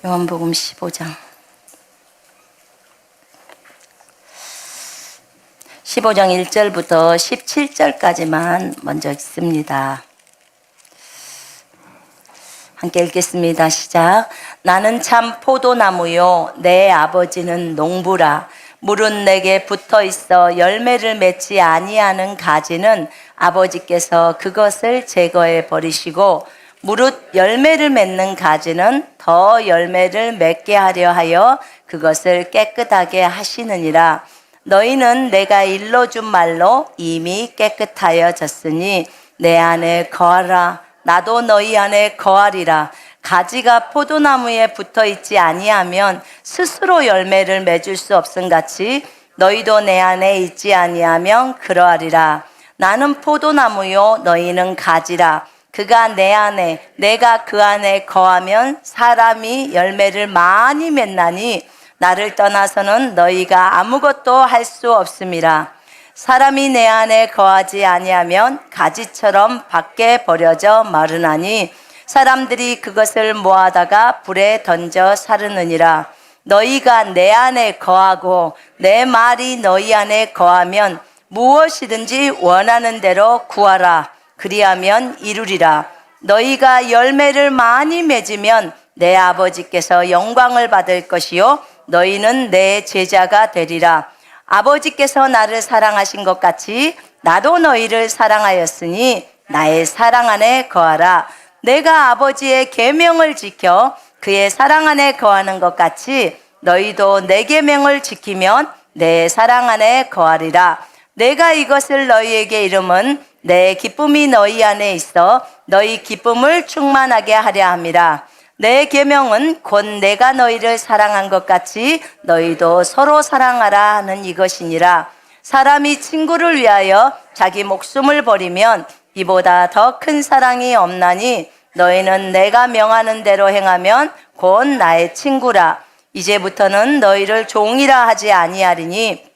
요한복음 15장 1절부터 17절까지만 먼저 읽습니다. 함께 읽겠습니다. 시작. 나는 참 포도나무요 내 아버지는 농부라. 물은 내게 붙어 있어 열매를 맺지 아니하는 가지는 아버지께서 그것을 제거해 버리시고, 무릇 열매를 맺는 가지는 더 열매를 맺게 하려 하여 그것을 깨끗하게 하시느니라. 너희는 내가 일러준 말로 이미 깨끗하여졌으니 내 안에 거하라. 나도 너희 안에 거하리라. 가지가 포도나무에 붙어 있지 아니하면 스스로 열매를 맺을 수 없음 같이 너희도 내 안에 있지 아니하면 그러하리라. 나는 포도나무요 너희는 가지라. 그가 내 안에 내가 그 안에 거하면 사람이 열매를 많이 맺나니 나를 떠나서는 너희가 아무것도 할 수 없음이라. 사람이 내 안에 거하지 아니하면 가지처럼 밖에 버려져 마르나니 사람들이 그것을 모아다가 불에 던져 사르느니라. 너희가 내 안에 거하고 내 말이 너희 안에 거하면 무엇이든지 원하는 대로 구하라. 그리하면 이루리라. 너희가 열매를 많이 맺으면 내 아버지께서 영광을 받을 것이요 너희는 내 제자가 되리라. 아버지께서 나를 사랑하신 것 같이 나도 너희를 사랑하였으니 나의 사랑 안에 거하라. 내가 아버지의 계명을 지켜 그의 사랑 안에 거하는 것 같이 너희도 내 계명을 지키면 내 사랑 안에 거하리라. 내가 이것을 너희에게 이름은 내 기쁨이 너희 안에 있어 너희 기쁨을 충만하게 하려 함이라. 내 계명은 곧 내가 너희를 사랑한 것 같이 너희도 서로 사랑하라 하는 이것이니라. 사람이 친구를 위하여 자기 목숨을 버리면 이보다 더 큰 사랑이 없나니 너희는 내가 명하는 대로 행하면 곧 나의 친구라. 이제부터는 너희를 종이라 하지 아니하리니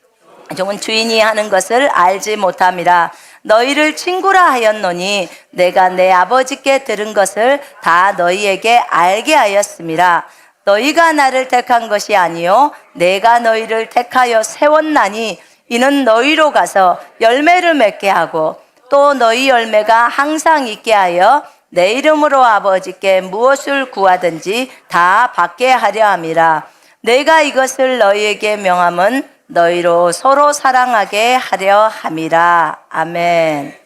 종은 주인이 하는 것을 알지 못함이라. 너희를 친구라 하였노니 내가 내 아버지께 들은 것을 다 너희에게 알게 하였음이라. 너희가 나를 택한 것이 아니요 내가 너희를 택하여 세웠나니 이는 너희로 가서 열매를 맺게 하고 또 너희 열매가 항상 있게 하여 내 이름으로 아버지께 무엇을 구하든지 다 받게 하려 함이라. 내가 이것을 너희에게 명함은 너희로 서로 사랑하게 하려 함이라. 아멘.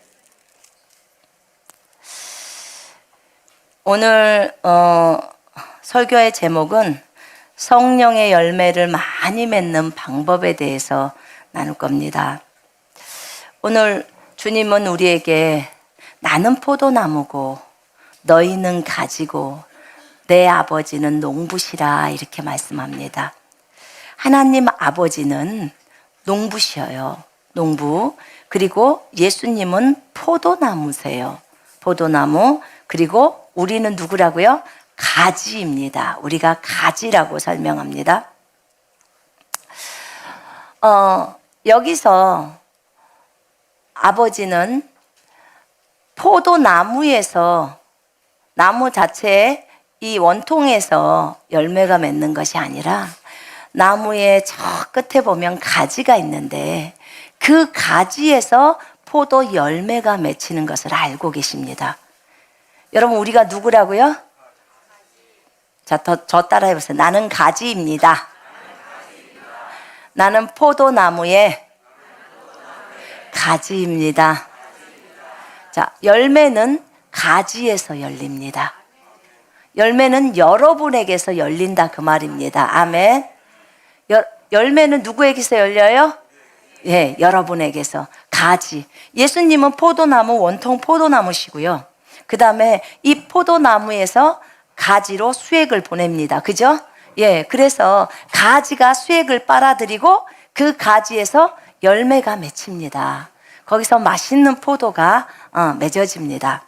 오늘 설교의 제목은 성령의 열매를 많이 맺는 방법에 대해서 나눌 겁니다. 오늘 주님은 우리에게 나는 포도나무고 너희는 가지고 내 아버지는 농부시라 이렇게 말씀합니다. 하나님 아버지는 농부셔요. 농부. 그리고 예수님은 포도나무세요. 포도나무. 그리고 우리는 누구라고요? 가지입니다. 우리가 가지라고 설명합니다. 여기서 아버지는 포도나무에서 나무 자체의 이 원통에서 열매가 맺는 것이 아니라 나무의 저 끝에 보면 가지가 있는데 그 가지에서 포도 열매가 맺히는 것을 알고 계십니다. 여러분 우리가 누구라고요? 자, 저 따라 해보세요. 나는 가지입니다. 나는 포도나무의 가지입니다. 자, 열매는 가지에서 열립니다. 열매는 여러분에게서 열린다 그 말입니다. 아멘. 열매는 누구에게서 열려요? 예, 여러분에게서. 가지. 예수님은 포도나무, 원통 포도나무시고요. 그 다음에 이 포도나무에서 가지로 수액을 보냅니다. 그죠? 예, 그래서 가지가 수액을 빨아들이고 그 가지에서 열매가 맺힙니다. 거기서 맛있는 포도가 맺어집니다.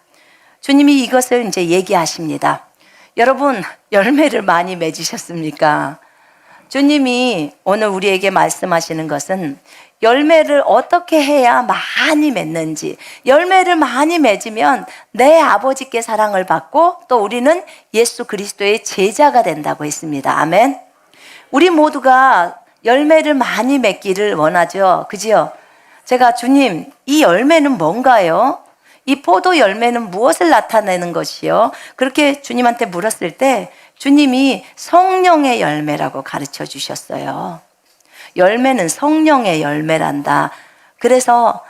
주님이 이것을 이제 얘기하십니다. 여러분, 열매를 많이 맺으셨습니까? 주님이 오늘 우리에게 말씀하시는 것은 열매를 어떻게 해야 많이 맺는지, 열매를 많이 맺으면 내 아버지께 사랑을 받고 또 우리는 예수 그리스도의 제자가 된다고 했습니다. 아멘. 우리 모두가 열매를 많이 맺기를 원하죠. 그지요? 제가 주님, 이 열매는 뭔가요? 이 포도 열매는 무엇을 나타내는 것이요? 그렇게 주님한테 물었을 때 주님이 성령의 열매라고 가르쳐 주셨어요. 열매는 성령의 열매란다. 그래서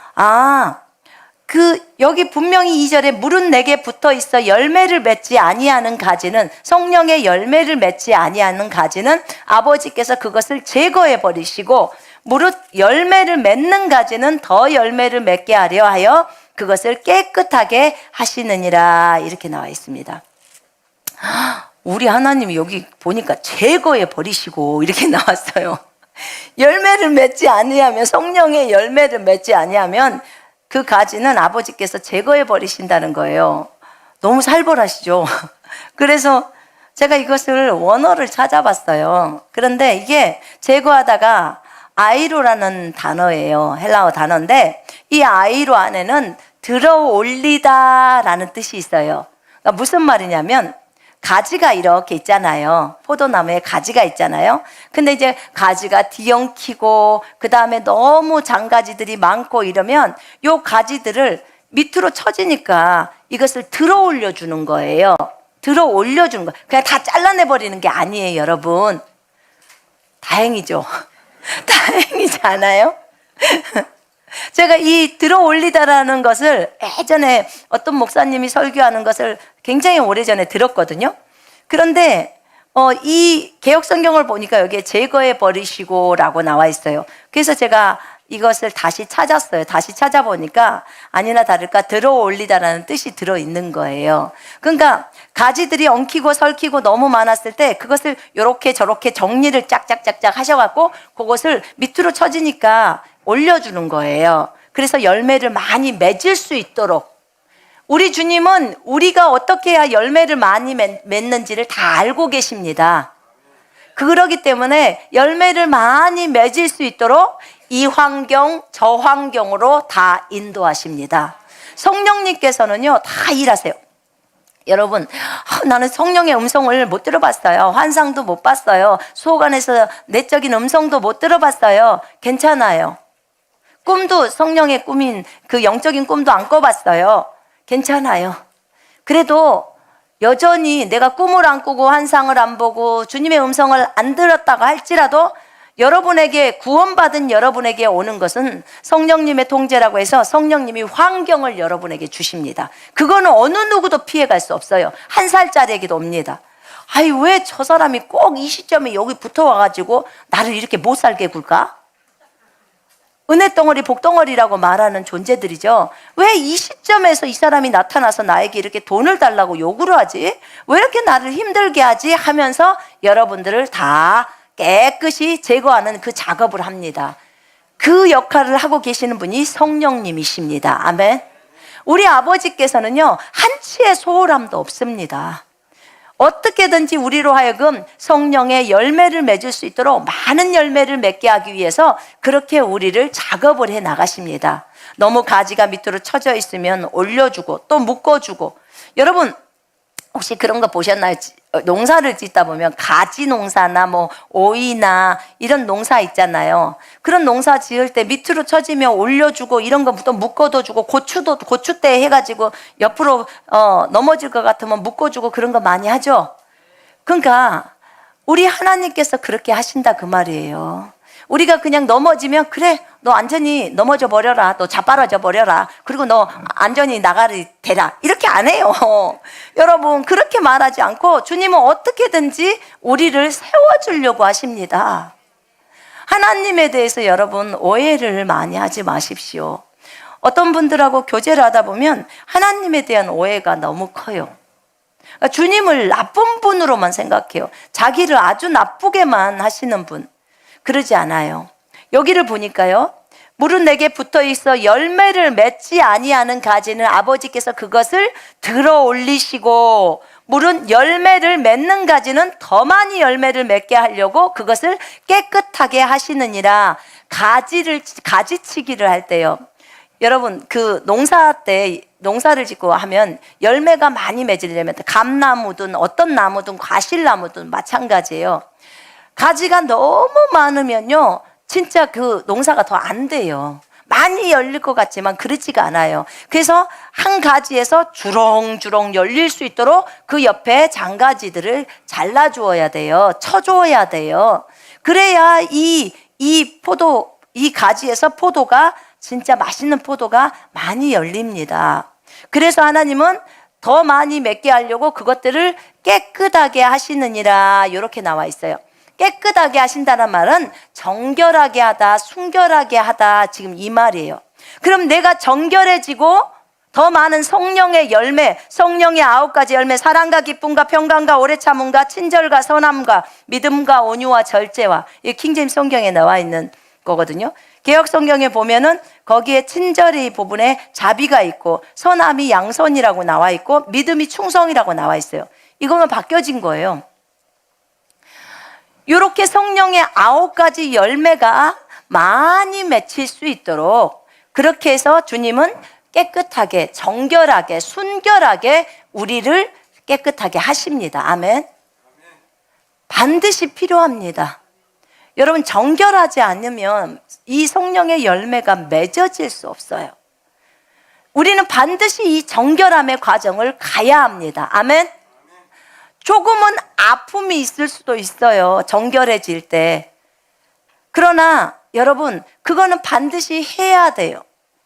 여기 분명히 2절에 물은 내게 붙어 있어 열매를 맺지 아니하는 가지는, 성령의 열매를 맺지 아니하는 가지는 아버지께서 그것을 제거해 버리시고 무릇 열매를 맺는 가지는 더 열매를 맺게 하려 하여 그것을 깨끗하게 하시느니라. 이렇게 나와 있습니다. 우리 하나님이 여기 보니까 제거해 버리시고 이렇게 나왔어요. 열매를 맺지 아니하면, 성령의 열매를 맺지 아니하면 그 가지는 아버지께서 제거해 버리신다는 거예요. 너무 살벌하시죠? 그래서 제가 이것을 원어를 찾아봤어요. 그런데 이게 제거하다가 아이로라는 단어예요. 헬라어 단어인데 이 아이로 안에는 들어 올리다라는 뜻이 있어요. 그러니까 무슨 말이냐면 가지가 이렇게 있잖아요. 포도나무에 가지가 있잖아요. 근데 이제 가지가 뒤엉키고 그 다음에 너무 장가지들이 많고 이러면 요 가지들을 밑으로 쳐지니까 이것을 들어 올려주는 거예요. 들어 올려주는 거예요. 그냥 다 잘라내버리는 게 아니에요, 여러분. 다행이죠. 다행이지 않아요? 제가 이 들어 올리다라는 것을 예전에 어떤 목사님이 설교하는 것을 굉장히 오래전에 들었거든요. 그런데 이 개역성경을 보니까 여기에 제거해 버리시고 라고 나와 있어요. 그래서 제가 이것을 다시 찾았어요. 다시 찾아보니까 아니나 다를까 들어 올리다라는 뜻이 들어있는 거예요. 그러니까 가지들이 엉키고 설키고 너무 많았을 때 그것을 이렇게 저렇게 정리를 짝짝짝짝 하셔갖고 그것을 밑으로 쳐지니까 올려주는 거예요. 그래서 열매를 많이 맺을 수 있도록, 우리 주님은 우리가 어떻게 해야 열매를 많이 맺는지를 다 알고 계십니다. 그러기 때문에 열매를 많이 맺을 수 있도록 이 환경 저 환경으로 다 인도하십니다. 성령님께서는요 다 일하세요. 여러분, 나는 성령의 음성을 못 들어봤어요. 환상도 못 봤어요. 수호 안에서 내적인 음성도 못 들어봤어요. 괜찮아요. 꿈도 성령의 꿈인 그 영적인 꿈도 안 꿔봤어요. 괜찮아요. 그래도 여전히 내가 꿈을 안 꾸고 환상을 안 보고 주님의 음성을 안 들었다고 할지라도 여러분에게, 구원받은 여러분에게 오는 것은 성령님의 통제라고 해서 성령님이 환경을 여러분에게 주십니다. 그거는 어느 누구도 피해갈 수 없어요. 1살짜리에게도 옵니다. 아이, 왜 저 사람이 꼭 이 시점에 여기 붙어와가지고 나를 이렇게 못 살게 굴까? 은혜덩어리, 복덩어리라고 말하는 존재들이죠. 왜 이 시점에서 이 사람이 나타나서 나에게 이렇게 돈을 달라고 요구를 하지? 왜 이렇게 나를 힘들게 하지? 하면서 여러분들을 다 깨끗이 제거하는 그 작업을 합니다. 그 역할을 하고 계시는 분이 성령님이십니다. 아멘. 우리 아버지께서는요 한치의 소홀함도 없습니다. 어떻게든지 우리로 하여금 성령의 열매를 맺을 수 있도록 많은 열매를 맺게 하기 위해서 그렇게 우리를 작업을 해 나가십니다. 너무 가지가 밑으로 쳐져 있으면 올려주고 또 묶어주고. 여러분 혹시 그런 거 보셨나요? 농사를 짓다 보면 가지 농사나 뭐 오이나 이런 농사 있잖아요. 그런 농사 지을 때 밑으로 쳐지면 올려주고 이런 거 또 묶어도 주고, 고추도 고추대 해가지고 옆으로 넘어질 것 같으면 묶어주고 그런 거 많이 하죠. 그러니까 우리 하나님께서 그렇게 하신다 그 말이에요. 우리가 그냥 넘어지면 그래 너 완전히 넘어져 버려라, 너 자빠라져 버려라, 그리고 너 완전히 나가리 되라 이렇게 안 해요. 여러분 그렇게 말하지 않고 주님은 어떻게든지 우리를 세워주려고 하십니다. 하나님에 대해서 여러분 오해를 많이 하지 마십시오. 어떤 분들하고 교제를 하다 보면 하나님에 대한 오해가 너무 커요. 그러니까 주님을 나쁜 분으로만 생각해요. 자기를 아주 나쁘게만 하시는 분. 그러지 않아요. 여기를 보니까요, 물은 내게 붙어 있어 열매를 맺지 아니하는 가지는 아버지께서 그것을 들어 올리시고, 물은 열매를 맺는 가지는 더 많이 열매를 맺게 하려고 그것을 깨끗하게 하시느니라. 가지치기를 할 때요. 여러분, 그 농사를 짓고 하면 열매가 많이 맺으려면 감나무든 어떤 나무든 과실나무든 마찬가지예요. 가지가 너무 많으면요, 진짜 그 농사가 더 안 돼요. 많이 열릴 것 같지만 그렇지가 않아요. 그래서 한 가지에서 주렁주렁 열릴 수 있도록 그 옆에 장가지들을 잘라주어야 돼요. 쳐줘야 돼요. 그래야 이 가지에서 포도가, 진짜 맛있는 포도가 많이 열립니다. 그래서 하나님은 더 많이 맺게 하려고 그것들을 깨끗하게 하시느니라, 이렇게 나와 있어요. 깨끗하게 하신다는 말은 정결하게 하다, 순결하게 하다, 지금 이 말이에요. 그럼 내가 정결해지고 더 많은 성령의 열매, 성령의 9가지 열매, 사랑과 기쁨과 평강과 오래 참음과 친절과 선함과 믿음과 온유와 절제와, 이 킹제임스 성경에 나와 있는 거거든요. 개역 성경에 보면은 거기에 친절의 부분에 자비가 있고, 선함이 양선이라고 나와 있고, 믿음이 충성이라고 나와 있어요. 이거는 바뀌어진 거예요. 이렇게 성령의 9가지 열매가 많이 맺힐 수 있도록, 그렇게 해서 주님은 깨끗하게, 정결하게, 순결하게 우리를 깨끗하게 하십니다. 아멘. 반드시 필요합니다. 여러분, 정결하지 않으면 이 성령의 열매가 맺어질 수 없어요. 우리는 반드시 이 정결함의 과정을 가야 합니다. 아멘. 조금은 아픔이 있을 수도 있어요, 정결해질 때. 그러나 여러분, 그거는 반드시 해야 돼요.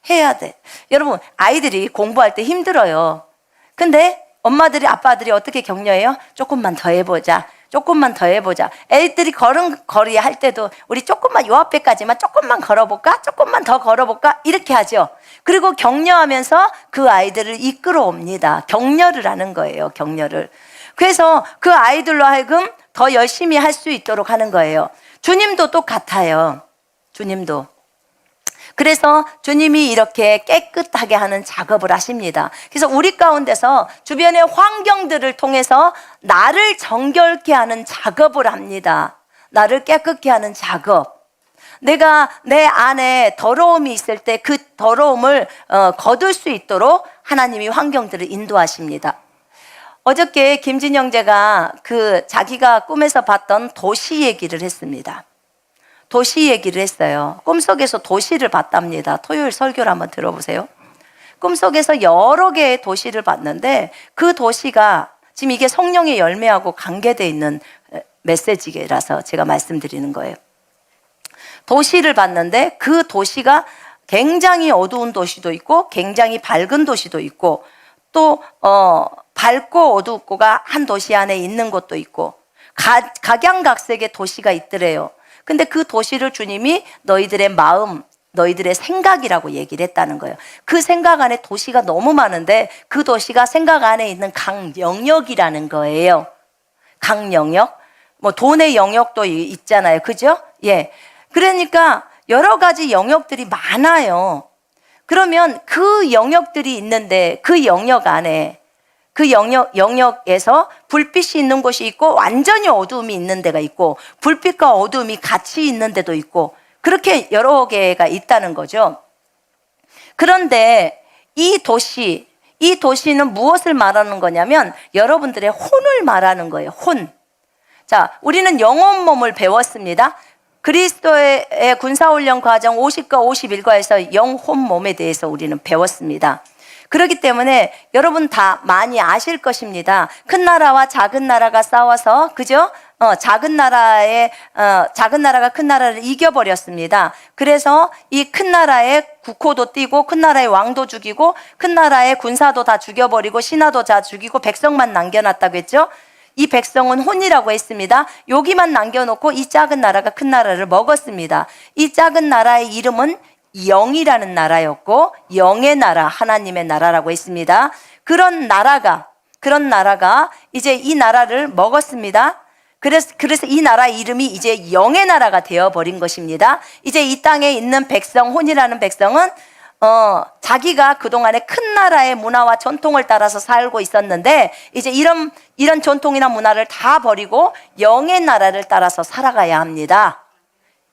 해야 돼. 여러분, 아이들이 공부할 때 힘들어요. 근데 엄마들이, 아빠들이 어떻게 격려해요? 조금만 더 해보자, 조금만 더 해보자. 애들이 걸음걸이 할 때도 우리 조금만, 요 앞에까지만 조금만 걸어볼까? 조금만 더 걸어볼까? 이렇게 하죠. 그리고 격려하면서 그 아이들을 이끌어옵니다. 격려를 하는 거예요, 격려를. 그래서 그 아이들로 하여금 더 열심히 할 수 있도록 하는 거예요. 주님도 똑같아요. 주님도. 그래서 주님이 이렇게 깨끗하게 하는 작업을 하십니다. 그래서 우리 가운데서 주변의 환경들을 통해서 나를 정결케 하는 작업을 합니다. 나를 깨끗게 하는 작업. 내가 내 안에 더러움이 있을 때 그 더러움을 거둘 수 있도록 하나님이 환경들을 인도하십니다. 어저께 김진영제가 자기가 꿈에서 봤던 도시 얘기를 했습니다. 도시 얘기를 했어요. 꿈속에서 도시를 봤답니다. 토요일 설교를 한번 들어보세요. 꿈속에서 여러 개의 도시를 봤는데, 그 도시가 지금 이게 성령의 열매하고 관계되어 있는 메시지라서 제가 말씀드리는 거예요. 도시를 봤는데 그 도시가 굉장히 어두운 도시도 있고 굉장히 밝은 도시도 있고, 또 밝고 어둡고가 한 도시 안에 있는 곳도 있고, 각양각색의 도시가 있더래요. 근데 그 도시를 주님이 너희들의 마음, 너희들의 생각이라고 얘기를 했다는 거예요. 그 생각 안에 도시가 너무 많은데 그 도시가 생각 안에 있는 각 영역이라는 거예요. 각 영역. 뭐 돈의 영역도 있잖아요. 그죠? 예. 그러니까 여러 가지 영역들이 많아요. 그러면 그 영역들이 있는데 그 영역 안에, 그 영역에서 불빛이 있는 곳이 있고 완전히 어두움이 있는 데가 있고, 불빛과 어두움이 같이 있는 데도 있고, 그렇게 여러 개가 있다는 거죠. 그런데 이 도시는 무엇을 말하는 거냐면 여러분들의 혼을 말하는 거예요. 혼. 자, 우리는 영혼 몸을 배웠습니다. 그리스도의 군사훈련 과정 50과 51과에서 영혼 몸에 대해서 우리는 배웠습니다. 그렇기 때문에 여러분 다 많이 아실 것입니다. 큰 나라와 작은 나라가 싸워서, 그죠? 작은 나라가 큰 나라를 이겨버렸습니다. 그래서 이 큰 나라의 국호도 띄고, 큰 나라의 왕도 죽이고, 큰 나라의 군사도 다 죽여버리고, 신하도 다 죽이고, 백성만 남겨놨다고 했죠? 이 백성은 혼이라고 했습니다. 여기만 남겨놓고 이 작은 나라가 큰 나라를 먹었습니다. 이 작은 나라의 이름은 영이라는 나라였고, 영의 나라, 하나님의 나라라고 했습니다. 그런 나라가 이제 이 나라를 먹었습니다. 그래서 이 나라 이름이 이제 영의 나라가 되어버린 것입니다. 이제 이 땅에 있는 백성, 혼이라는 백성은 자기가 그동안에 큰 나라의 문화와 전통을 따라서 살고 있었는데, 이제 이런 전통이나 문화를 다 버리고 영의 나라를 따라서 살아가야 합니다.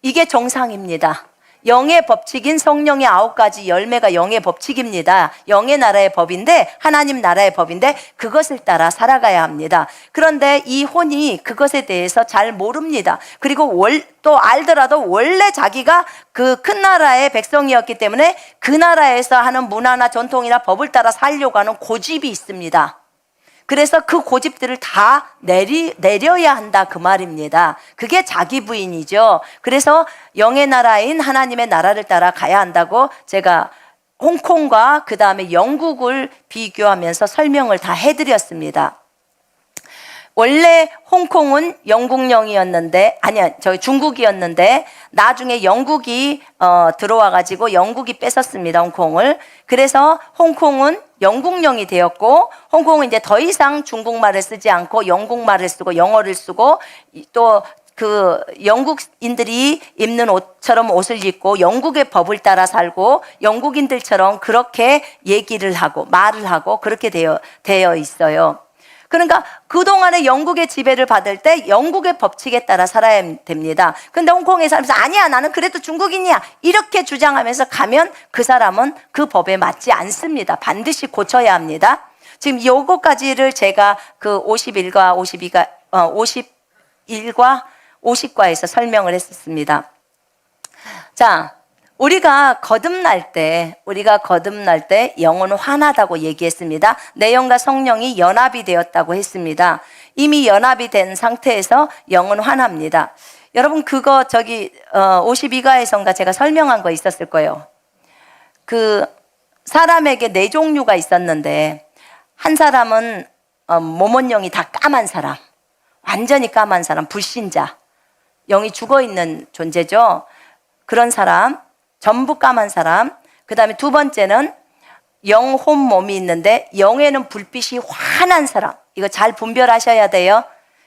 이게 정상입니다. 영의 법칙인 성령의 9가지 열매가 영의 법칙입니다. 영의 나라의 법인데, 하나님 나라의 법인데 그것을 따라 살아가야 합니다. 그런데 이 혼이 그것에 대해서 잘 모릅니다. 그리고 또 알더라도 원래 자기가 그 큰 나라의 백성이었기 때문에 그 나라에서 하는 문화나 전통이나 법을 따라 살려고 하는 고집이 있습니다. 그래서 그 고집들을 다 내려야 한다 그 말입니다. 그게 자기 부인이죠. 그래서 영의 나라인 하나님의 나라를 따라 가야 한다고 제가 홍콩과 그 다음에 영국을 비교하면서 설명을 다 해드렸습니다. 원래 홍콩은 영국령이었는데, 아니야, 저희 중국이었는데 나중에 영국이 들어와가지고 영국이 뺏었습니다, 홍콩을. 그래서 홍콩은 영국령이 되었고, 홍콩은 이제 더 이상 중국말을 쓰지 않고 영국말을 쓰고 영어를 쓰고, 또 그 영국인들이 입는 옷처럼 옷을 입고 영국의 법을 따라 살고 영국인들처럼 그렇게 얘기를 하고 말을 하고 그렇게 되어 있어요. 그러니까 그동안에 영국의 지배를 받을 때 영국의 법칙에 따라 살아야 됩니다. 근데 홍콩에 살면서 아니야, 나는 그래도 중국인이야, 이렇게 주장하면서 가면 그 사람은 그 법에 맞지 않습니다. 반드시 고쳐야 합니다. 지금 요거까지를 제가 그 51과 50과에서 설명을 했었습니다. 자, 우리가 거듭날 때 영은 환하다고 얘기했습니다. 내 영과 성령이 연합이 되었다고 했습니다. 이미 연합이 된 상태에서 영은 환합니다. 여러분 그거 52과에선가 제가 설명한 거 있었을 거예요. 그 사람에게 4종류가 있었는데, 한 사람은 모몬영이 다 까만 사람, 완전히 까만 사람, 불신자, 영이 죽어있는 존재죠. 그런 사람, 전부 까만 사람. 그 다음에 두 번째는 영혼 몸이 있는데 영에는 불빛이 환한 사람. 이거 잘 분별하셔야 돼요.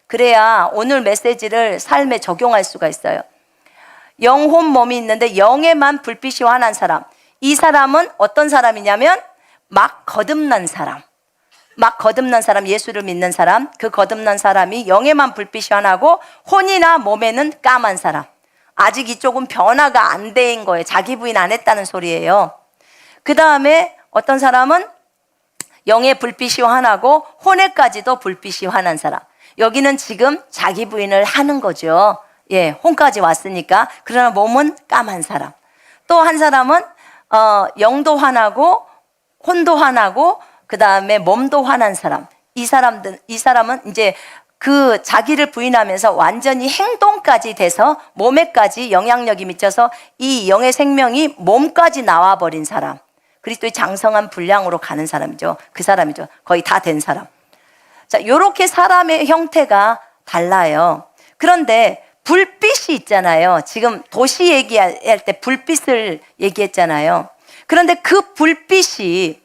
그래야 오늘 메시지를 삶에 적용할 수가 있어요. 영혼 몸이 있는데 영에만 불빛이 환한 사람. 이 사람은 어떤 사람이냐면 막 거듭난 사람, 예수를 믿는 사람. 그 거듭난 사람이 영에만 불빛이 환하고 혼이나 몸에는 까만 사람. 아직 이쪽은 변화가 안 된 거예요. 자기 부인 안 했다는 소리예요. 그 다음에 어떤 사람은 영의 불빛이 환하고 혼에까지도 불빛이 환한 사람. 여기는 지금 자기 부인을 하는 거죠. 예, 혼까지 왔으니까. 그러나 몸은 까만 사람. 또 한 사람은 영도 환하고 혼도 환하고 그 다음에 몸도 환한 사람. 이 사람은 이제 그 자기를 부인하면서 완전히 행동까지 돼서 몸에까지 영향력이 미쳐서 이 영의 생명이 몸까지 나와버린 사람. 그리스도의 장성한 분량으로 가는 사람이죠. 그 사람이죠. 거의 다 된 사람. 자, 요렇게 사람의 형태가 달라요. 그런데 불빛이 있잖아요. 지금 도시 얘기할 때 불빛을 얘기했잖아요. 그런데 그 불빛이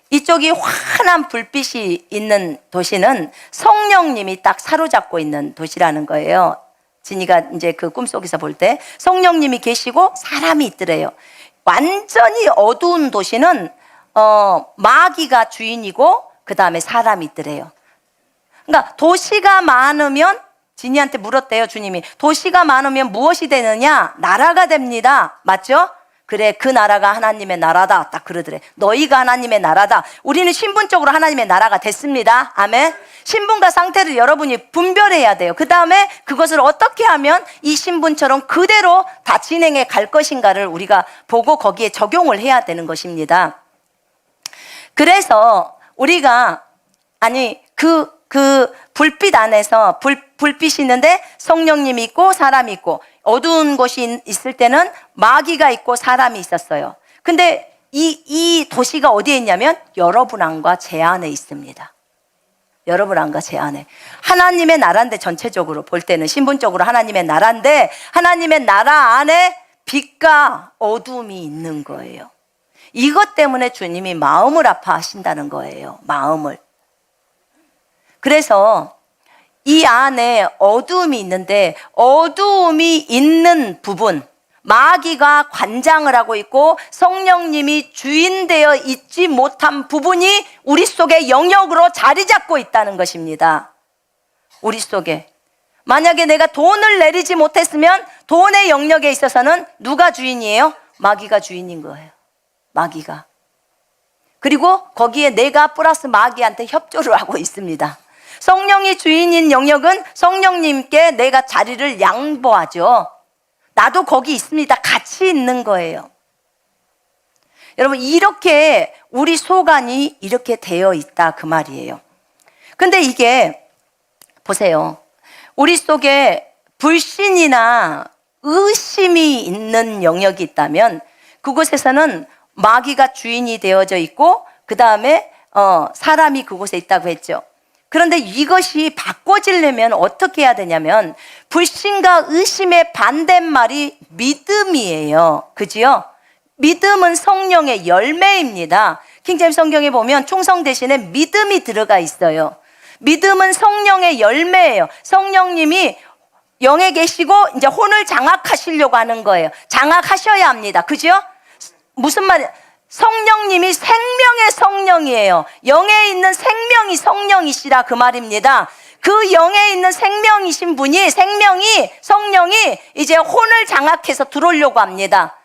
이쪽이 환한 불빛이 있는 도시는 성령님이 딱 사로잡고 있는 도시라는 거예요. 진이가 이제 그 꿈속에서 볼 때 성령님이 계시고 사람이 있더래요. 완전히 어두운 도시는 마귀가 주인이고 그 다음에 사람이 있더래요. 그러니까 도시가 많으면, 진이한테 물었대요, 주님이. 도시가 많으면 무엇이 되느냐? 나라가 됩니다. 맞죠? 그래, 그 나라가 하나님의 나라다. 딱 그러더래. 너희가 하나님의 나라다. 우리는 신분적으로 하나님의 나라가 됐습니다. 아멘. 신분과 상태를 여러분이 분별해야 돼요. 그 다음에 그것을 어떻게 하면 이 신분처럼 그대로 다 진행해 갈 것인가를 우리가 보고 거기에 적용을 해야 되는 것입니다. 그래서 우리가, 그 불빛 안에서 불빛이 있는데 성령님이 있고 사람이 있고, 어두운 곳이 있을 때는 마귀가 있고 사람이 있었어요. 근데 이 도시가 어디에 있냐면 여러분 안과 제 안에 있습니다. 여러분 안과 제 안에. 하나님의 나라인데, 전체적으로 볼 때는 신분적으로 하나님의 나라인데, 하나님의 나라 안에 빛과 어둠이 있는 거예요. 이것 때문에 주님이 마음을 아파하신다는 거예요. 마음을. 그래서 이 안에 어두움이 있는데, 어두움이 있는 부분, 마귀가 관장을 하고 있고 성령님이 주인되어 있지 못한 부분이 우리 속에 영역으로 자리 잡고 있다는 것입니다. 우리 속에. 만약에 내가 돈을 내리지 못했으면 돈의 영역에 있어서는 누가 주인이에요? 마귀가 주인인 거예요. 마귀가. 그리고 거기에 내가 플러스 마귀한테 협조를 하고 있습니다. 성령이 주인인 영역은 성령님께 내가 자리를 양보하죠. 나도 거기 있습니다. 같이 있는 거예요. 여러분, 이렇게 우리 속안이 이렇게 되어 있다 그 말이에요. 근데 이게 보세요. 우리 속에 불신이나 의심이 있는 영역이 있다면 그곳에서는 마귀가 주인이 되어져 있고 그 다음에 사람이 그곳에 있다고 했죠. 그런데 이것이 바꿔지려면 어떻게 해야 되냐면 불신과 의심의 반대말이 믿음이에요. 그지요? 믿음은 성령의 열매입니다. 킹제임스 성경에 보면 충성 대신에 믿음이 들어가 있어요. 믿음은 성령의 열매예요. 성령님이 영에 계시고 이제 혼을 장악하시려고 하는 거예요. 장악하셔야 합니다. 그죠? 무슨 말이에요? 성령님이 생명의 성령이에요. 영에 있는 생명이 성령이시라 그 말입니다. 그 영에 있는 생명이신 분이 성령이 이제 혼을 장악해서 들어오려고 합니다.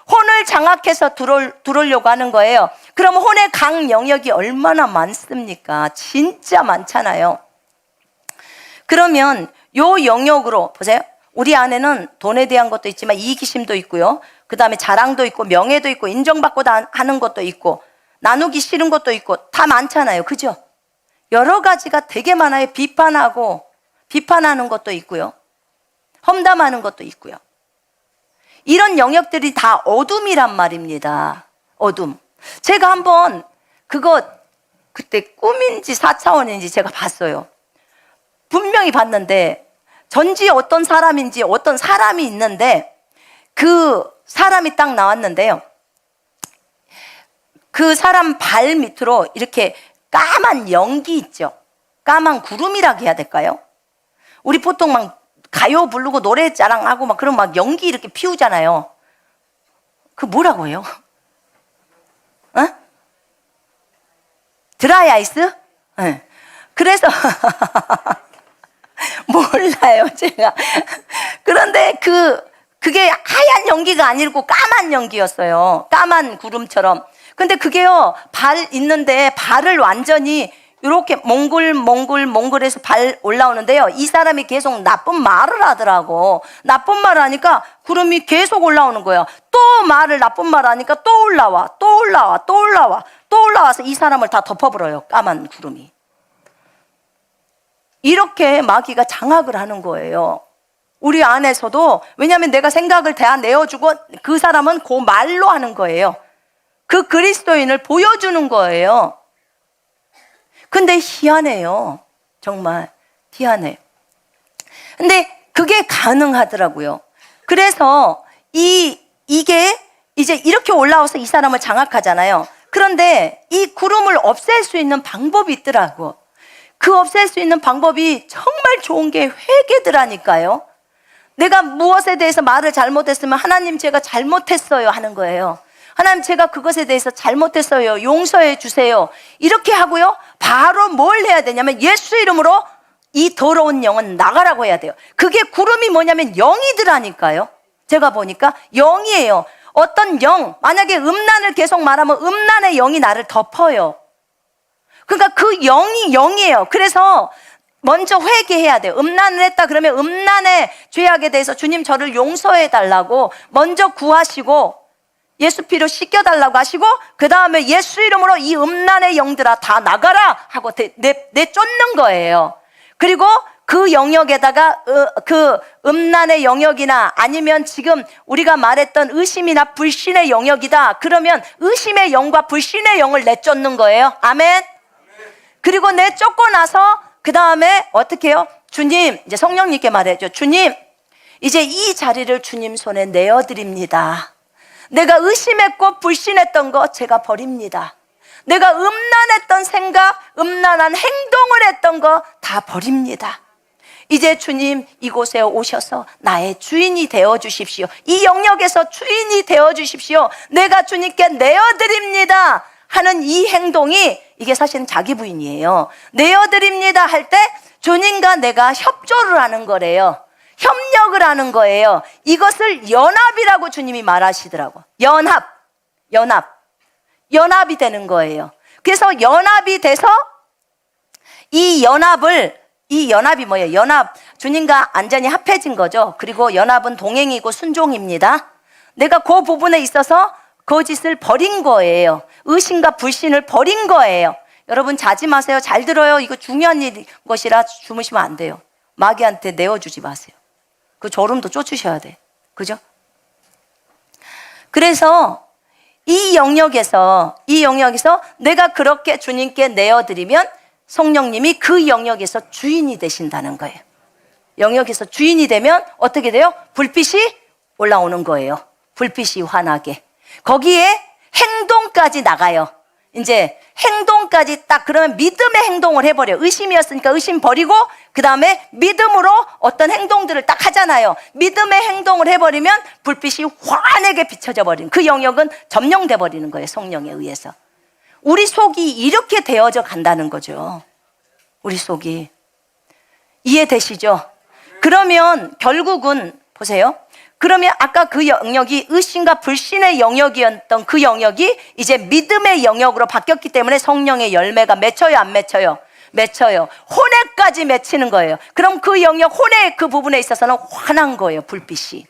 혼을 장악해서 들어오려고 하는 거예요. 그럼 혼의 강 영역이 얼마나 많습니까? 진짜 많잖아요. 그러면 요 영역으로 보세요. 우리 안에는 돈에 대한 것도 있지만 이기심도 있고요. 그 다음에 자랑도 있고 명예도 있고 인정받고 하는 것도 있고 나누기 싫은 것도 있고 다 많잖아요. 그죠? 여러 가지가 되게 많아요. 비판하는 것도 있고요. 험담하는 것도 있고요. 이런 영역들이 다 어둠이란 말입니다. 어둠. 제가 한번 그때 꿈인지 4차원인지 제가 봤어요. 분명히 봤는데 전지 어떤 사람인지 어떤 사람이 있는데 그 사람이 딱 나왔는데요. 그 사람 발 밑으로 이렇게 까만 연기 있죠. 까만 구름이라고 해야 될까요? 우리 보통 막 가요 부르고 노래 자랑하고 막 그런 막 연기 이렇게 피우잖아요. 그 뭐라고 해요? 드라이 아이스? 네. 그래서 몰라요, 제가. 그런데 그게 하얀 연기가 아니고 까만 연기였어요. 까만 구름처럼. 근데 그게요, 발 있는데 발을 완전히 이렇게 몽글몽글해서 발 올라오는데요. 이 사람이 계속 나쁜 말을 하더라고. 나쁜 말을 하니까 구름이 계속 올라오는 거예요. 또 나쁜 말을 하니까 또 올라와서 이 사람을 다 덮어버려요. 까만 구름이. 이렇게 마귀가 장악을 하는 거예요. 우리 안에서도. 왜냐하면 내가 생각을 다 내어주고 그 사람은 그 말로 하는 거예요. 그 그리스도인을 보여주는 거예요. 근데 희한해요. 정말 희한해요. 근데 그게 가능하더라고요. 그래서 이게 이제 이렇게 올라와서 이 사람을 장악하잖아요. 그런데 이 구름을 없앨 수 있는 방법이 있더라고. 그 없앨 수 있는 방법이 정말 좋은 게 회개더라니까요. 내가 무엇에 대해서 말을 잘못했으면 하나님 제가 잘못했어요 하는 거예요. 하나님 제가 그것에 대해서 잘못했어요. 용서해 주세요. 이렇게 하고요. 바로 뭘 해야 되냐면 예수 이름으로 이 더러운 영은 나가라고 해야 돼요. 그게 구름이 뭐냐면 영이더라니까요. 제가 보니까 영이에요. 어떤 영, 만약에 음란을 계속 말하면 음란의 영이 나를 덮어요. 그러니까 그 영이 영이에요. 그래서 먼저 회개해야 돼요. 음란을 했다 그러면 음란의 죄악에 대해서 주님 저를 용서해 달라고 먼저 구하시고 예수 피로 씻겨달라고 하시고 그 다음에 예수 이름으로 이 음란의 영들아 다 나가라 하고 내쫓는 거예요. 그리고 그 영역에다가 그 음란의 영역이나 아니면 지금 우리가 말했던 의심이나 불신의 영역이다 그러면 의심의 영과 불신의 영을 내쫓는 거예요. 아멘. 그리고 내쫓고 나서 그 다음에 어떻게 해요? 주님, 이제 성령님께 말해줘. 주님, 이제 이 자리를 주님 손에 내어드립니다. 내가 의심했고 불신했던 거 제가 버립니다. 내가 음란했던 생각, 음란한 행동을 했던 거 다 버립니다. 이제 주님 이곳에 오셔서 나의 주인이 되어 주십시오. 이 영역에서 주인이 되어 주십시오. 내가 주님께 내어드립니다 하는 이 행동이 이게 사실은 자기 부인이에요. 내어드립니다 할 때 주님과 내가 협조를 하는 거래요. 협력을 하는 거예요. 이것을 연합이라고 주님이 말하시더라고. 연합이 되는 거예요. 그래서 연합이 돼서 이 연합이 뭐예요? 연합, 주님과 완전히 합해진 거죠. 그리고 연합은 동행이고 순종입니다. 내가 그 부분에 있어서 거짓을 버린 거예요. 의심과 불신을 버린 거예요. 여러분 자지 마세요. 잘 들어요. 이거 중요한 것이라 주무시면 안 돼요. 마귀한테 내어주지 마세요. 그 졸음도 쫓으셔야 돼. 그죠? 그래서 이 영역에서 내가 그렇게 주님께 내어드리면 성령님이 그 영역에서 주인이 되신다는 거예요. 영역에서 주인이 되면 어떻게 돼요? 불빛이 올라오는 거예요. 불빛이 환하게. 거기에 행동까지 나가요. 이제 행동까지 딱 그러면 믿음의 행동을 해버려요. 의심이었으니까 의심 버리고 그 다음에 믿음으로 어떤 행동들을 딱 하잖아요. 믿음의 행동을 해버리면 불빛이 환하게 비춰져 버리는, 그 영역은 점령돼 버리는 거예요. 성령에 의해서. 우리 속이 이렇게 되어져 간다는 거죠. 우리 속이. 이해되시죠? 그러면 결국은 보세요. 그러면 아까 그 영역이 의심과 불신의 영역이었던 그 영역이 이제 믿음의 영역으로 바뀌었기 때문에 성령의 열매가 맺혀요, 안 맺혀요? 맺혀요. 혼애까지 맺히는 거예요. 그럼 그 영역, 혼애 그 부분에 있어서는 환한 거예요, 불빛이.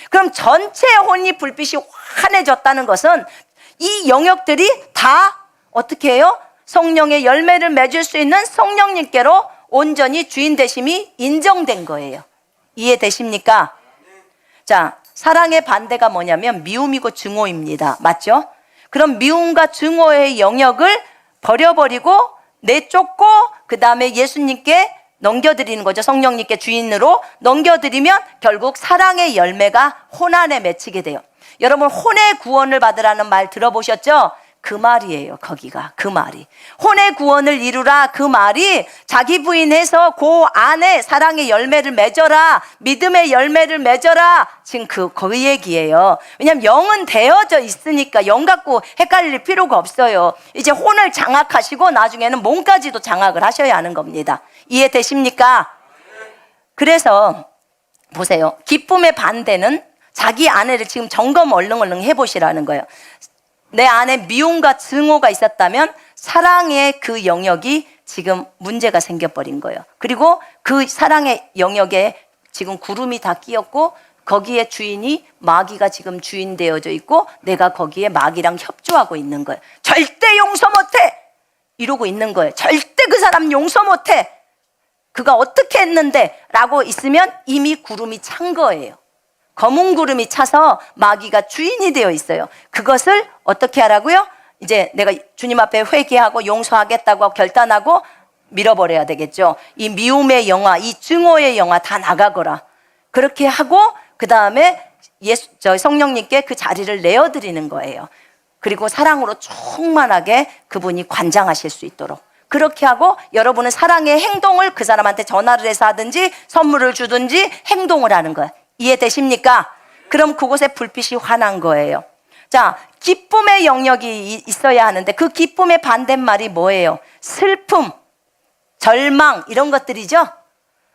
그럼 전체 혼이 불빛이 환해졌다는 것은 이 영역들이 다 어떻게 해요? 성령의 열매를 맺을 수 있는 성령님께로 온전히 주인 되심이 인정된 거예요. 이해되십니까? 자, 사랑의 반대가 뭐냐면 미움이고 증오입니다. 맞죠? 그럼 미움과 증오의 영역을 버려버리고 내쫓고 그 다음에 예수님께 넘겨드리는 거죠. 성령님께 주인으로 넘겨드리면 결국 사랑의 열매가 혼 안에 맺히게 돼요. 여러분 혼의 구원을 받으라는 말 들어보셨죠? 그 말이에요. 거기가 그 말이 혼의 구원을 이루라. 그 말이 자기 부인해서 그 안에 사랑의 열매를 맺어라, 믿음의 열매를 맺어라. 지금 그 얘기예요. 왜냐하면 영은 되어져 있으니까 영 갖고 헷갈릴 필요가 없어요. 이제 혼을 장악하시고 나중에는 몸까지도 장악을 하셔야 하는 겁니다. 이해되십니까? 그래서 보세요. 기쁨의 반대는 자기 아내를 지금 점검 얼렁얼렁 해보시라는 거예요. 내 안에 미움과 증오가 있었다면 사랑의 그 영역이 지금 문제가 생겨버린 거예요. 그리고 그 사랑의 영역에 지금 구름이 다 끼었고 거기에 주인이 마귀가 지금 주인 되어져 있고 내가 거기에 마귀랑 협조하고 있는 거예요. 절대 용서 못해! 이러고 있는 거예요. 절대 그 사람 용서 못해! 그가 어떻게 했는데? 라고 있으면 이미 구름이 찬 거예요. 검은 구름이 차서 마귀가 주인이 되어 있어요. 그것을 어떻게 하라고요? 이제 내가 주님 앞에 회개하고 용서하겠다고 결단하고 밀어버려야 되겠죠. 이 미움의 영화, 이 증오의 영화 다 나가거라. 그렇게 하고 그 다음에 성령님께 그 자리를 내어드리는 거예요. 그리고 사랑으로 충만하게 그분이 관장하실 수 있도록. 그렇게 하고 여러분은 사랑의 행동을 그 사람한테 전화를 해서 하든지 선물을 주든지 행동을 하는 거예요. 이해되십니까? 그럼 그곳에 불빛이 환한 거예요. 자, 기쁨의 영역이 있어야 하는데 그 기쁨의 반대말이 뭐예요? 슬픔, 절망 이런 것들이죠.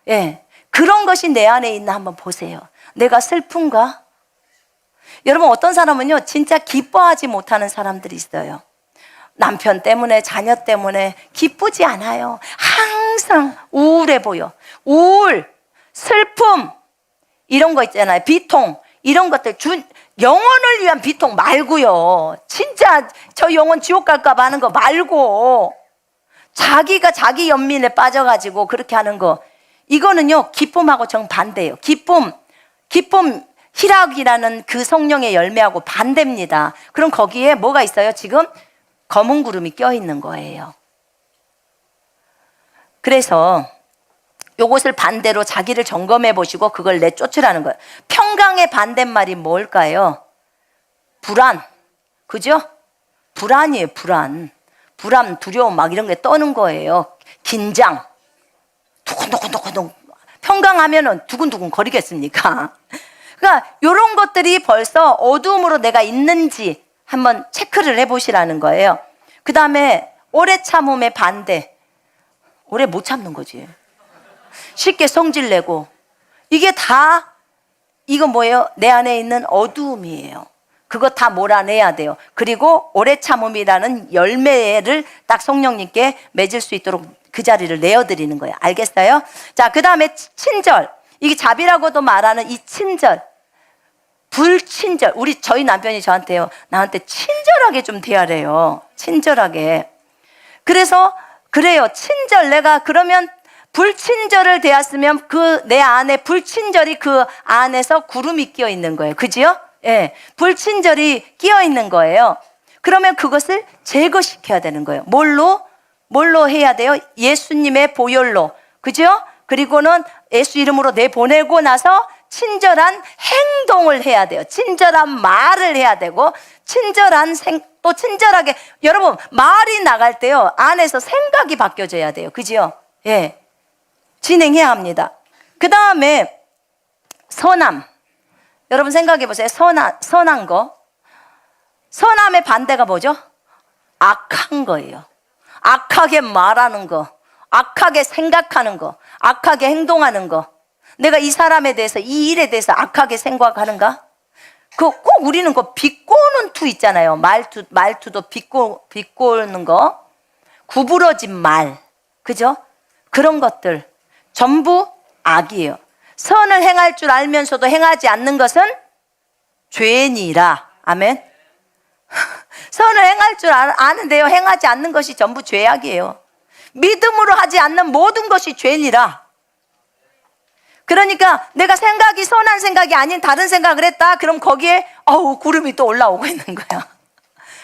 예, 그런 것이 내 안에 있나 한번 보세요. 내가 슬픈가? 여러분 어떤 사람은요 진짜 기뻐하지 못하는 사람들이 있어요. 남편 때문에 자녀 때문에 기쁘지 않아요. 항상 우울해 보여. 우울, 슬픔 이런 거 있잖아요. 비통 이런 것들 영혼을 위한 비통 말고요. 진짜 저 영혼 지옥 갈까 봐 하는 거 말고 자기가 자기 연민에 빠져가지고 그렇게 하는 거 이거는요 기쁨하고 정반대예요. 기쁨 희락이라는 그 성령의 열매하고 반대입니다. 그럼 거기에 뭐가 있어요? 지금 검은 구름이 껴있는 거예요. 그래서 요것을 반대로 자기를 점검해 보시고 그걸 내쫓으라는 거예요. 평강의 반대말이 뭘까요? 불안. 그죠? 불안이에요. 불안, 두려움 막 이런 게 떠는 거예요. 긴장. 두근두근. 평강하면은 두근두근 거리겠습니까? 그러니까 이런 것들이 벌써 어두움으로 내가 있는지 한번 체크를 해보시라는 거예요. 그 다음에 오래 참음의 반대. 오래 못 참는 거지. 쉽게 성질내고. 이게 다 이거 뭐예요? 내 안에 있는 어두움이에요. 그거 다 몰아내야 돼요. 그리고 오래 참음이라는 열매를 딱 성령님께 맺을 수 있도록 그 자리를 내어드리는 거예요. 알겠어요? 자, 그 다음에 친절. 이게 자비라고도 말하는 이 친절. 불친절. 저희 남편이 저한테요. 나한테 친절하게 좀 대하래요. 친절하게. 그래서 그래요. 친절. 내가 그러면 불친절을 대했으면 그 내 안에 불친절이 그 안에서 구름이 끼어 있는 거예요. 그지요? 예. 불친절이 끼어 있는 거예요. 그러면 그것을 제거시켜야 되는 거예요. 뭘로 해야 돼요? 예수님의 보혈로. 그죠? 그리고는 예수 이름으로 내보내고 나서 친절한 행동을 해야 돼요. 친절한 말을 해야 되고, 또 친절하게, 여러분, 말이 나갈 때요, 안에서 생각이 바뀌어져야 돼요. 그죠? 예. 진행해야 합니다. 그 다음에 선함. 여러분 생각해 보세요. 선한 거. 선함의 반대가 뭐죠? 악한 거예요. 악하게 말하는 거, 악하게 생각하는 거, 악하게 행동하는 거. 내가 이 사람에 대해서, 이 일에 대해서 악하게 생각하는가? 꼭 우리는 비꼬는 투 있잖아요. 말투도 비꼬는 거. 구부러진 말. 그죠? 그런 것들 전부 악이에요. 선을 행할 줄 알면서도 행하지 않는 것은 죄니라. 아멘. 선을 행할 줄 아는데요, 행하지 않는 것이 전부 죄악이에요. 믿음으로 하지 않는 모든 것이 죄니라. 그러니까 내가 선한 생각이 아닌 다른 생각을 했다. 그럼 거기에 구름이 또 올라오고 있는 거야.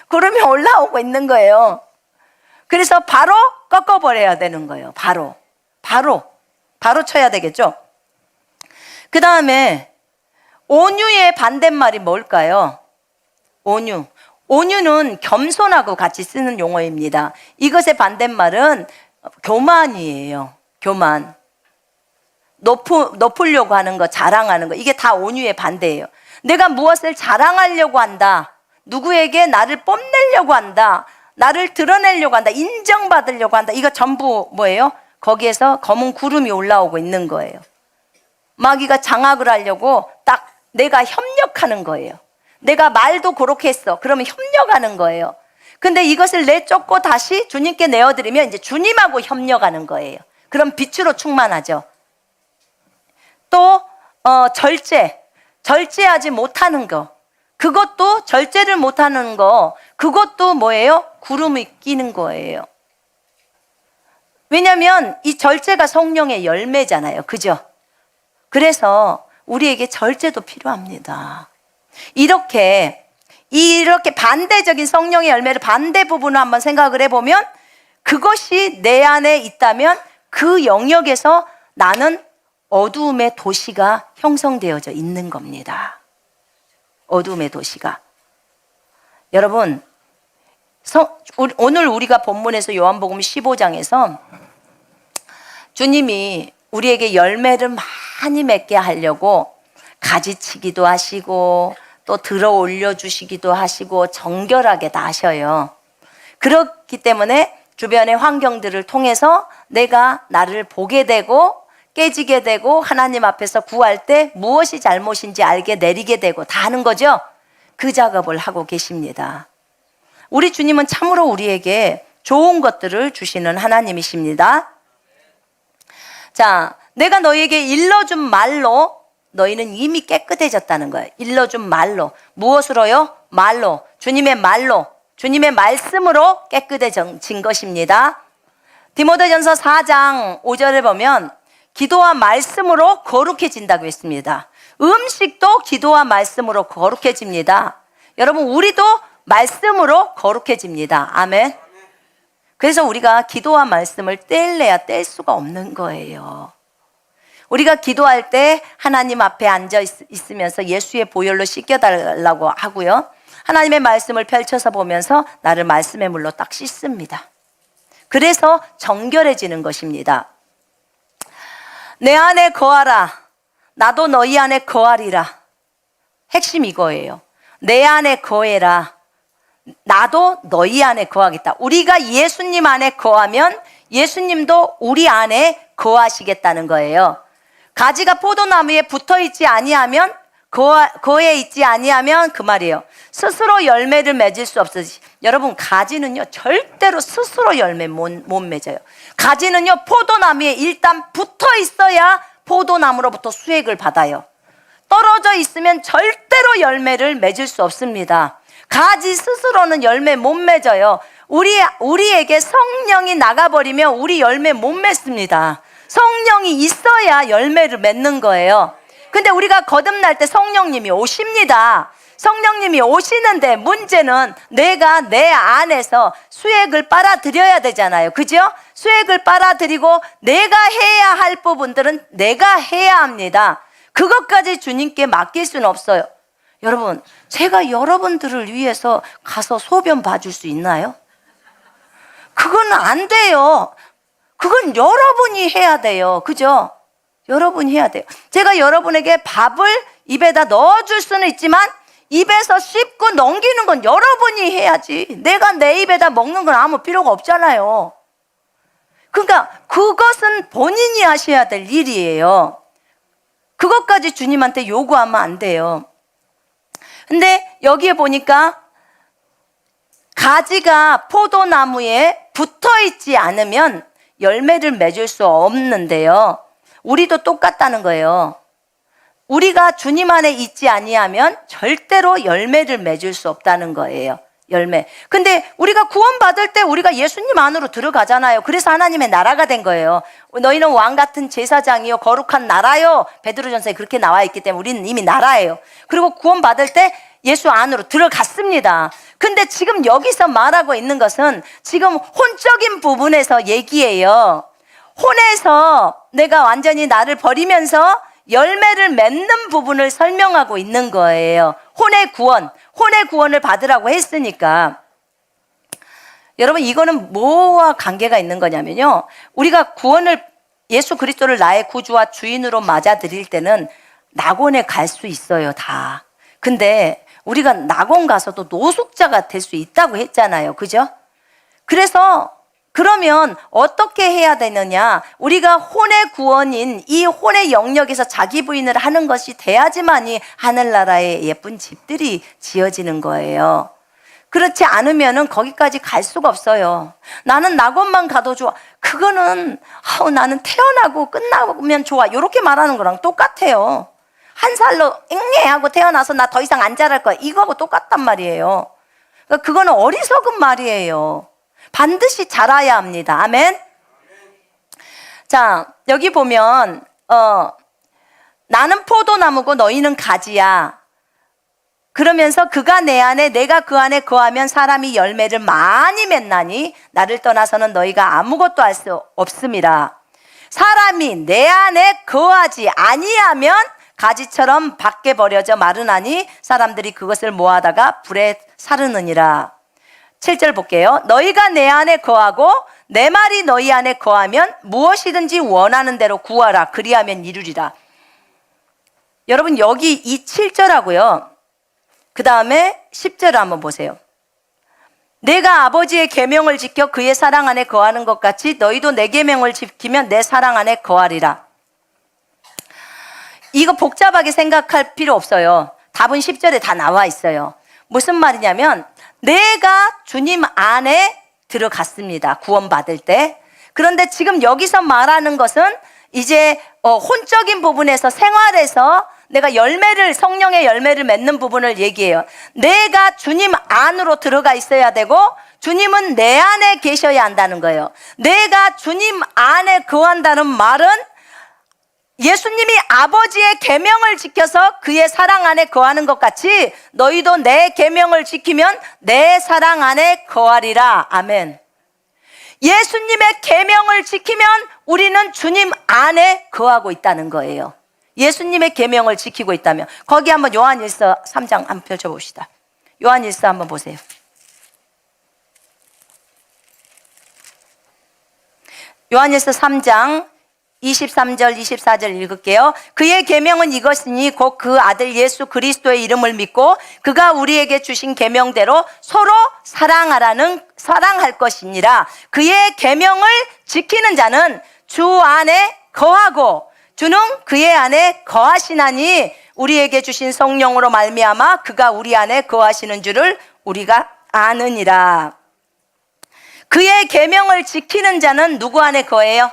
구름이 올라오고 있는 거예요. 그래서 바로 꺾어버려야 되는 거예요. 바로 쳐야 되겠죠. 그 다음에 온유의 반대말이 뭘까요? 온유는 겸손하고 같이 쓰는 용어입니다. 이것의 반대말은 교만이에요. 교만. 높으려고 하는 거, 자랑하는 거. 이게 다 온유의 반대예요. 내가 무엇을 자랑하려고 한다. 누구에게 나를 뽐내려고 한다. 나를 드러내려고 한다. 인정받으려고 한다. 이거 전부 뭐예요? 거기에서 검은 구름이 올라오고 있는 거예요. 마귀가 장악을 하려고 딱 내가 협력하는 거예요. 내가 말도 그렇게 했어. 그러면 협력하는 거예요. 근데 이것을 내쫓고 다시 주님께 내어드리면 이제 주님하고 협력하는 거예요. 그럼 빛으로 충만하죠. 또 절제하지 못하는 거. 그것도 절제를 못하는 거. 그것도 뭐예요? 구름이 끼는 거예요. 왜냐하면 이 절제가 성령의 열매잖아요. 그죠? 그래서 우리에게 절제도 필요합니다. 이렇게 반대적인 성령의 열매를 반대 부분을 한번 생각을 해보면 그것이 내 안에 있다면 그 영역에서 나는 어두움의 도시가 형성되어져 있는 겁니다. 어두움의 도시가. 여러분, 오늘 우리가 본문에서 요한복음 15장에서 주님이 우리에게 열매를 많이 맺게 하려고 가지치기도 하시고 또 들어 올려주시기도 하시고 정결하게 다 하셔요. 그렇기 때문에 주변의 환경들을 통해서 내가 나를 보게 되고 깨지게 되고 하나님 앞에서 구할 때 무엇이 잘못인지 알게 내리게 되고 다 하는 거죠. 그 작업을 하고 계십니다. 우리 주님은 참으로 우리에게 좋은 것들을 주시는 하나님이십니다. 자, 내가 너희에게 일러준 말로 너희는 이미 깨끗해졌다는 거예요. 일러준 말로. 무엇으로요? 말로. 주님의 말로. 주님의 말씀으로 깨끗해진 것입니다. 디모데전서 4장 5절에 보면 기도와 말씀으로 거룩해진다고 했습니다. 음식도 기도와 말씀으로 거룩해집니다. 여러분, 우리도 말씀으로 거룩해집니다. 아멘. 그래서 우리가 기도와 말씀을 뗄래야 뗄 수가 없는 거예요. 우리가 기도할 때 하나님 앞에 앉아 있으면서 예수의 보혈로 씻겨달라고 하고요. 하나님의 말씀을 펼쳐서 보면서 나를 말씀의 물로 딱 씻습니다. 그래서 정결해지는 것입니다. 내 안에 거하라. 나도 너희 안에 거하리라. 핵심 이거예요. 내 안에 거해라. 나도 너희 안에 거하겠다. 우리가 예수님 안에 거하면 예수님도 우리 안에 거하시겠다는 거예요. 가지가 포도나무에 붙어있지 아니하면 거에 있지 아니하면 그 말이에요. 스스로 열매를 맺을 수 없으시. 여러분, 가지는요 절대로 스스로 열매 못 맺어요. 가지는요 포도나무에 일단 붙어 있어야 포도나무로부터 수액을 받아요. 떨어져 있으면 절대로 열매를 맺을 수 없습니다. 가지 스스로는 열매 못 맺어요. 우리에게 성령이 나가버리면 우리 열매 못 맺습니다. 성령이 있어야 열매를 맺는 거예요. 근데 우리가 거듭날 때 성령님이 오십니다. 성령님이 오시는데 문제는 내가 내 안에서 수액을 빨아들여야 되잖아요. 그죠? 수액을 빨아들이고 내가 해야 할 부분들은 내가 해야 합니다. 그것까지 주님께 맡길 수는 없어요. 여러분, 제가 여러분들을 위해서 가서 소변 봐줄 수 있나요? 그건 안 돼요. 그건 여러분이 해야 돼요. 그죠? 여러분이 해야 돼요. 제가 여러분에게 밥을 입에다 넣어줄 수는 있지만 입에서 씹고 넘기는 건 여러분이 해야지. 내가 내 입에다 먹는 건 아무 필요가 없잖아요. 그러니까 그것은 본인이 하셔야 될 일이에요. 그것까지 주님한테 요구하면 안 돼요. 근데 여기에 보니까 가지가 포도나무에 붙어있지 않으면 열매를 맺을 수 없는데요. 우리도 똑같다는 거예요. 우리가 주님 안에 있지 아니하면 절대로 열매를 맺을 수 없다는 거예요. 열매. 근데 우리가 구원받을 때 우리가 예수님 안으로 들어가잖아요. 그래서 하나님의 나라가 된 거예요. 너희는 왕 같은 제사장이요 거룩한 나라요. 베드로전서에 그렇게 나와 있기 때문에 우리는 이미 나라예요. 그리고 구원받을 때 예수 안으로 들어갔습니다. 근데 지금 여기서 말하고 있는 것은 지금 혼적인 부분에서 얘기해요. 혼에서 내가 완전히 나를 버리면서 열매를 맺는 부분을 설명하고 있는 거예요. 혼의 구원을 받으라고 했으니까. 여러분, 이거는 뭐와 관계가 있는 거냐면요, 우리가 구원을, 예수 그리스도를 나의 구주와 주인으로 맞아들일 때는 낙원에 갈 수 있어요, 다. 근데 우리가 낙원 가서도 노숙자가 될 수 있다고 했잖아요. 그죠? 그래서 그러면 어떻게 해야 되느냐? 우리가 혼의 구원인 이 혼의 영역에서 자기 부인을 하는 것이 돼야지만이 하늘나라의 예쁜 집들이 지어지는 거예요. 그렇지 않으면은 거기까지 갈 수가 없어요. 나는 낙원만 가도 좋아. 그거는 나는 태어나고 끝나면 좋아. 이렇게 말하는 거랑 똑같아요. 한 살로 앵애하고 태어나서 나 더 이상 안 자랄 거야. 이거하고 똑같단 말이에요. 그러니까 그거는 어리석은 말이에요. 반드시 자라야 합니다. 아멘. 자, 여기 보면 나는 포도나무고 너희는 가지야. 그러면서 그가 내 안에 내가 그 안에 거하면 사람이 열매를 많이 맺나니 나를 떠나서는 너희가 아무것도 할 수 없음이라. 사람이 내 안에 거하지 아니하면 가지처럼 밖에 버려져 마르나니 사람들이 그것을 모아다가 불에 사르느니라. 7절 볼게요. 너희가 내 안에 거하고 내 말이 너희 안에 거하면 무엇이든지 원하는 대로 구하라. 그리하면 이루리라. 여러분, 여기 이 7절하고요, 그 다음에 10절을 한번 보세요. 내가 아버지의 계명을 지켜 그의 사랑 안에 거하는 것 같이 너희도 내 계명을 지키면 내 사랑 안에 거하리라. 이거 복잡하게 생각할 필요 없어요. 답은 10절에 다 나와 있어요. 무슨 말이냐면 내가 주님 안에 들어갔습니다. 구원받을 때. 그런데 지금 여기서 말하는 것은 이제 혼적인 부분에서, 생활에서 내가 성령의 열매를 맺는 부분을 얘기해요. 내가 주님 안으로 들어가 있어야 되고 주님은 내 안에 계셔야 한다는 거예요. 내가 주님 안에 거한다는 말은 예수님이 아버지의 계명을 지켜서 그의 사랑 안에 거하는 것 같이 너희도 내 계명을 지키면 내 사랑 안에 거하리라. 아멘. 예수님의 계명을 지키면 우리는 주님 안에 거하고 있다는 거예요. 예수님의 계명을 지키고 있다면. 거기 한번 요한일서 3장 한번 펼쳐봅시다. 요한일서 한번 보세요. 요한일서 3장 23절 24절 읽을게요. 그의 계명은 이것이니 곧 그 아들 예수 그리스도의 이름을 믿고 그가 우리에게 주신 계명대로 서로 사랑할 것이니라. 그의 계명을 지키는 자는 주 안에 거하고 주는 그의 안에 거하시나니 우리에게 주신 성령으로 말미암아 그가 우리 안에 거하시는 줄을 우리가 아느니라. 그의 계명을 지키는 자는 누구 안에 거해요?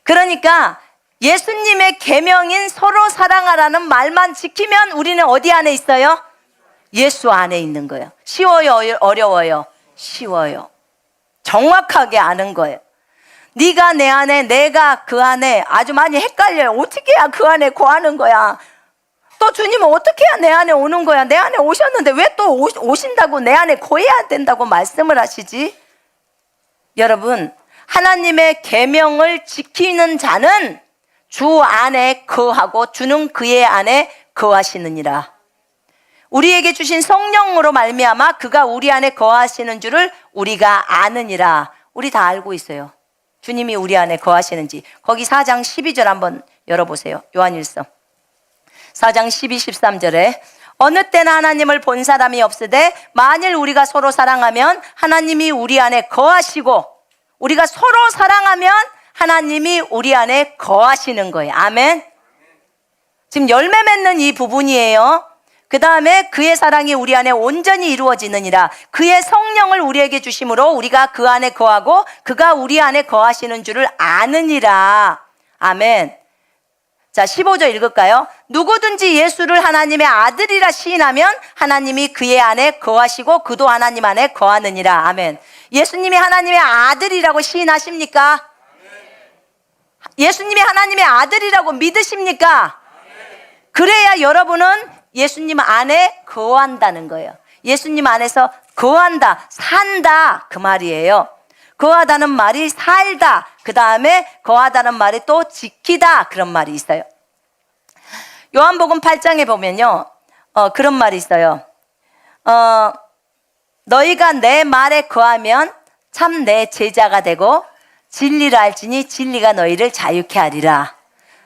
그러니까 예수님의 계명인 서로 사랑하라는 말만 지키면 우리는 어디 안에 있어요? 예수 안에 있는 거예요. 쉬워요? 어려워요? 쉬워요. 정확하게 아는 거예요. 네가 내 안에 내가 그 안에 아주 많이 헷갈려요. 어떻게 해야 그 안에 거하는 거야? 또 주님은 어떻게 해야 내 안에 오는 거야? 내 안에 오셨는데 왜 또 오신다고 내 안에 거해야 된다고 말씀을 하시지? 여러분, 하나님의 계명을 지키는 자는 주 안에 거하고 주는 그의 안에 거하시느니라. 우리에게 주신 성령으로 말미암아 그가 우리 안에 거하시는 줄을 우리가 아느니라. 우리 다 알고 있어요. 주님이 우리 안에 거하시는지. 거기 4장 12절 한번 열어보세요. 요한일서 4장 12, 13절에 어느 때나 하나님을 본 사람이 없으되 만일 우리가 서로 사랑하면 하나님이 우리 안에 거하시고 우리가 서로 사랑하면 하나님이 우리 안에 거하시는 거예요. 아멘. 지금 열매 맺는 이 부분이에요. 그 다음에 그의 사랑이 우리 안에 온전히 이루어지느니라. 그의 성령을 우리에게 주심으로 우리가 그 안에 거하고 그가 우리 안에 거하시는 줄을 아느니라. 아멘. 자, 15절 읽을까요? 누구든지 예수를 하나님의 아들이라 시인하면 하나님이 그의 안에 거하시고 그도 하나님 안에 거하느니라. 아멘. 예수님이 하나님의 아들이라고 시인하십니까? 예수님이 하나님의 아들이라고 믿으십니까? 그래야 여러분은 예수님 안에 거한다는 거예요. 예수님 안에서 거한다, 산다 그 말이에요. 거하다는 말이 살다, 그 다음에 거하다는 말이 또 지키다 그런 말이 있어요. 요한복음 8장에 보면요, 그런 말이 있어요. 너희가 내 말에 거하면 참 내 제자가 되고 진리를 알지니 진리가 너희를 자유케 하리라.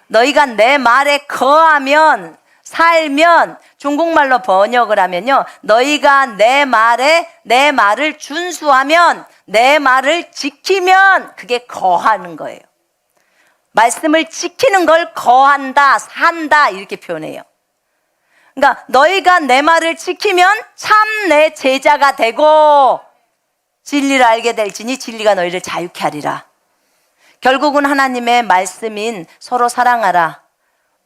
너희가 내 말에 거하면, 살면, 중국말로 번역을 하면요, 너희가 내 말을 준수하면, 내 말을 지키면 그게 거하는 거예요. 말씀을 지키는 걸 거한다, 산다 이렇게 표현해요. 그러니까 너희가 내 말을 지키면 참 내 제자가 되고 진리를 알게 될지니 진리가 너희를 자유케 하리라. 결국은 하나님의 말씀인 서로 사랑하라.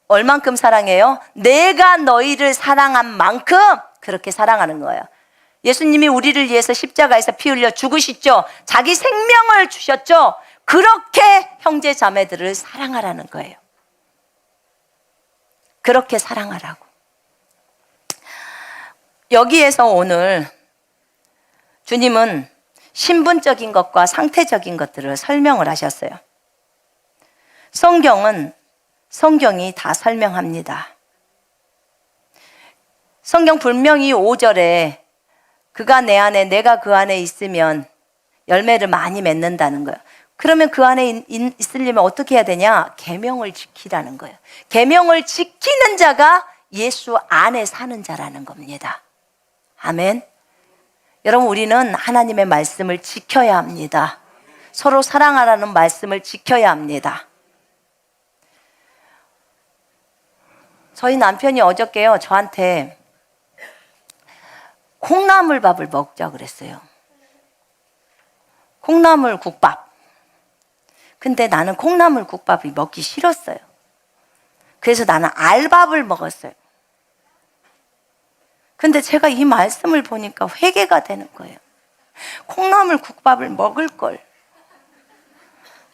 얼만큼 사랑해요? 내가 너희를 사랑한 만큼 그렇게 사랑하는 거예요. 예수님이 우리를 위해서 십자가에서 피 흘려 죽으셨죠. 자기 생명을 주셨죠. 그렇게 형제 자매들을 사랑하라는 거예요. 그렇게 사랑하라고. 여기에서 오늘 주님은 신분적인 것과 상태적인 것들을 설명을 하셨어요. 성경이 다 설명합니다. 성경 분명히 5절에 그가 내 안에 내가 그 안에 있으면 열매를 많이 맺는다는 거예요. 그러면 그 안에 있으려면 어떻게 해야 되냐? 계명을 지키라는 거예요. 계명을 지키는 자가 예수 안에 사는 자라는 겁니다. 아멘. 여러분, 우리는 하나님의 말씀을 지켜야 합니다. 서로 사랑하라는 말씀을 지켜야 합니다. 저희 남편이 어저께요, 저한테 콩나물밥을 먹자 그랬어요. 콩나물 국밥. 근데 나는 콩나물 국밥이 먹기 싫었어요. 그래서 나는 알밥을 먹었어요. 근데 제가 이 말씀을 보니까 회개가 되는 거예요. 콩나물 국밥을 먹을 걸.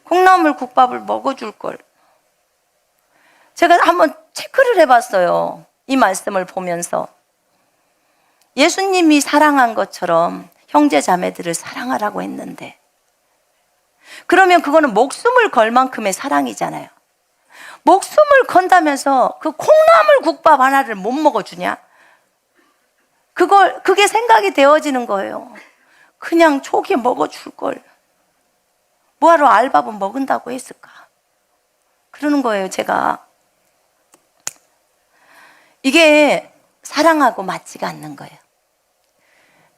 콩나물 국밥을 먹어줄 걸. 제가 한번 체크를 해봤어요. 이 말씀을 보면서. 예수님이 사랑한 것처럼 형제 자매들을 사랑하라고 했는데, 그러면 그거는 목숨을 걸 만큼의 사랑이잖아요. 목숨을 건다면서 그 콩나물 국밥 하나를 못 먹어주냐? 그게 생각이 되어지는 거예요. 그냥 초기 먹어줄 걸. 뭐하러 알밥은 먹은다고 했을까? 그러는 거예요. 제가 이게 사랑하고 맞지가 않는 거예요.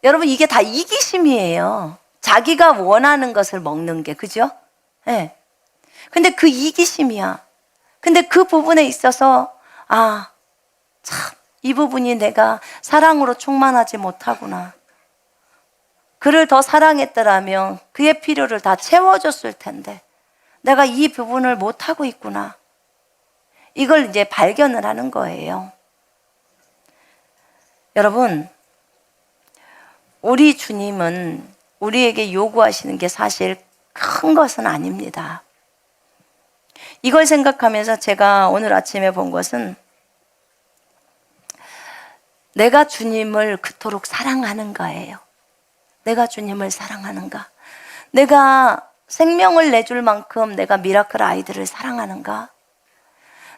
여러분, 이게 다 이기심이에요. 자기가 원하는 것을 먹는 게, 그죠? 네. 근데 그 이기심이야. 근데 그 부분에 있어서 참, 이 부분이 내가 사랑으로 충만하지 못하구나. 그를 더 사랑했더라면 그의 필요를 다 채워줬을 텐데 내가 이 부분을 못하고 있구나. 이걸 이제 발견을 하는 거예요. 여러분, 우리 주님은 우리에게 요구하시는 게 사실 큰 것은 아닙니다. 이걸 생각하면서 제가 오늘 아침에 본 것은 내가 주님을 그토록 사랑하는가예요. 내가 주님을 사랑하는가? 내가 생명을 내줄 만큼 내가 미라클 아이들을 사랑하는가?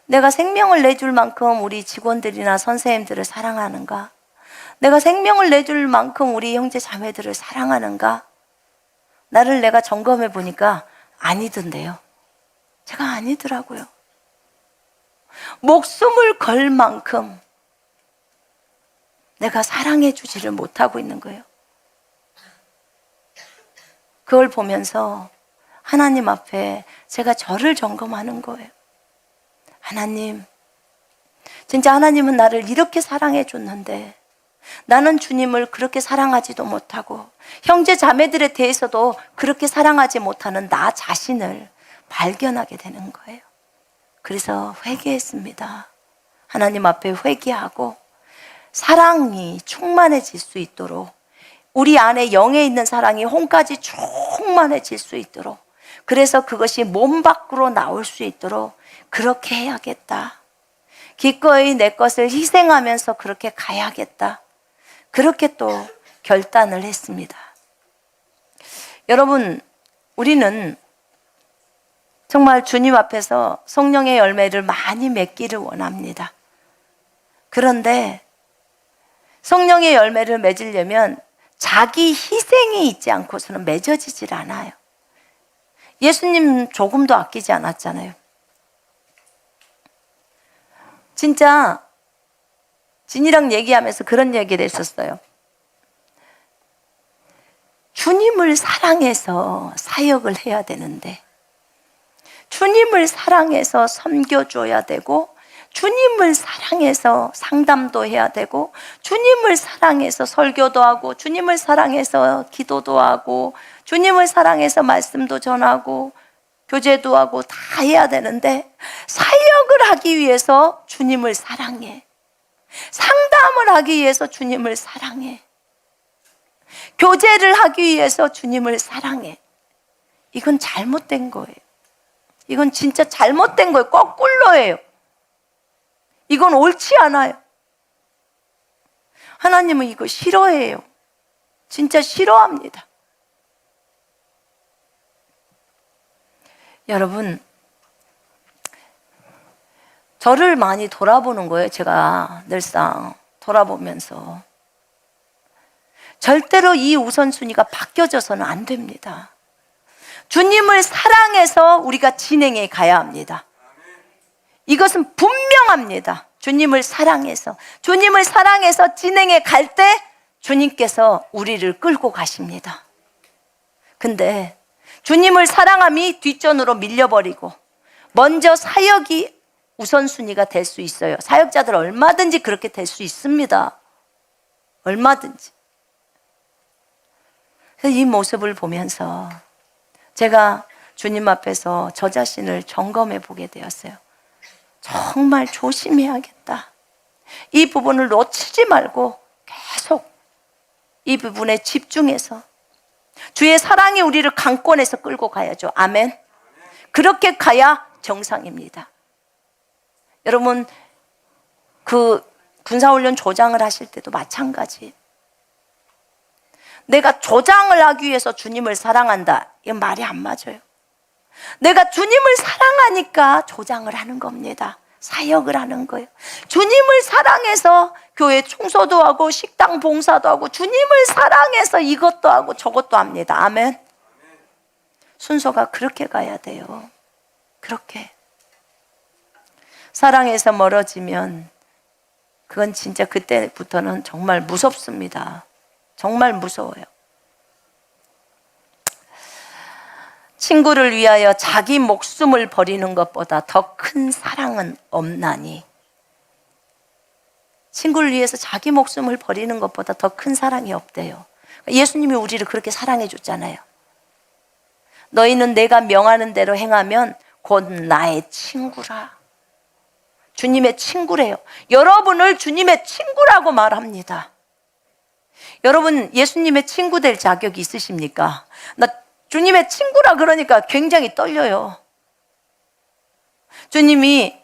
내가 생명을 내줄 만큼 우리 직원들이나 선생님들을 사랑하는가? 내가 생명을 내줄 만큼 우리 형제 자매들을 사랑하는가? 나를 내가 점검해 보니까 아니던데요. 제가 아니더라고요. 목숨을 걸 만큼 내가 사랑해 주지를 못하고 있는 거예요. 그걸 보면서 하나님 앞에 제가 저를 점검하는 거예요. 하나님, 진짜 하나님은 나를 이렇게 사랑해 줬는데 나는 주님을 그렇게 사랑하지도 못하고 형제 자매들에 대해서도 그렇게 사랑하지 못하는 나 자신을 발견하게 되는 거예요. 그래서 회개했습니다. 하나님 앞에 회개하고 사랑이 충만해질 수 있도록, 우리 안에 영에 있는 사랑이 혼까지 충만해질 수 있도록, 그래서 그것이 몸 밖으로 나올 수 있도록 그렇게 해야겠다. 기꺼이 내 것을 희생하면서 그렇게 가야겠다. 그렇게 또 결단을 했습니다. 여러분, 우리는 정말 주님 앞에서 성령의 열매를 많이 맺기를 원합니다. 그런데 성령의 열매를 맺으려면 자기 희생이 있지 않고서는 맺어지질 않아요. 예수님 조금도 아끼지 않았잖아요. 진짜 진이랑 얘기하면서 그런 얘기를 했었어요. 주님을 사랑해서 사역을 해야 되는데, 주님을 사랑해서 섬겨줘야 되고, 주님을 사랑해서 상담도 해야 되고, 주님을 사랑해서 설교도 하고, 주님을 사랑해서 기도도 하고, 주님을 사랑해서 말씀도 전하고 교제도 하고 다 해야 되는데, 사역을 하기 위해서 주님을 사랑해. 상담을 하기 위해서 주님을 사랑해. 교제를 하기 위해서 주님을 사랑해. 이건 잘못된 거예요. 이건 진짜 잘못된 거예요. 거꾸로예요. 이건 옳지 않아요. 하나님은 이거 싫어해요. 진짜 싫어합니다. 여러분, 저를 많이 돌아보는 거예요. 제가 늘상 돌아보면서 절대로 이 우선순위가 바뀌어져서는 안 됩니다. 주님을 사랑해서 우리가 진행해 가야 합니다. 이것은 분명합니다. 주님을 사랑해서 진행해 갈 때 주님께서 우리를 끌고 가십니다. 근데 주님을 사랑함이 뒷전으로 밀려버리고 먼저 사역이 우선순위가 될 수 있어요. 사역자들 얼마든지 그렇게 될 수 있습니다. 얼마든지. 그래서 이 모습을 보면서 제가 주님 앞에서 저 자신을 점검해 보게 되었어요. 정말 조심해야겠다. 이 부분을 놓치지 말고 계속 이 부분에 집중해서 주의 사랑이 우리를 강권해서 끌고 가야죠. 아멘. 그렇게 가야 정상입니다. 여러분, 그 군사훈련 조장을 하실 때도 마찬가지. 내가 조장을 하기 위해서 주님을 사랑한다, 이건 말이 안 맞아요. 내가 주님을 사랑하니까 조장을 하는 겁니다. 사역을 하는 거예요. 주님을 사랑해서 교회 청소도 하고 식당 봉사도 하고 주님을 사랑해서 이것도 하고 저것도 합니다. 아멘. 순서가 그렇게 가야 돼요. 그렇게. 사랑에서 멀어지면 그건 진짜 그때부터는 정말 무섭습니다. 정말 무서워요. 친구를 위하여 자기 목숨을 버리는 것보다 더 큰 사랑은 없나니. 친구를 위해서 자기 목숨을 버리는 것보다 더 큰 사랑이 없대요. 예수님이 우리를 그렇게 사랑해 줬잖아요. 너희는 내가 명하는 대로 행하면 곧 나의 친구라. 주님의 친구래요. 여러분을 주님의 친구라고 말합니다. 여러분 예수님의 친구 될 자격이 있으십니까? 나 주님의 친구라 그러니까 굉장히 떨려요. 주님이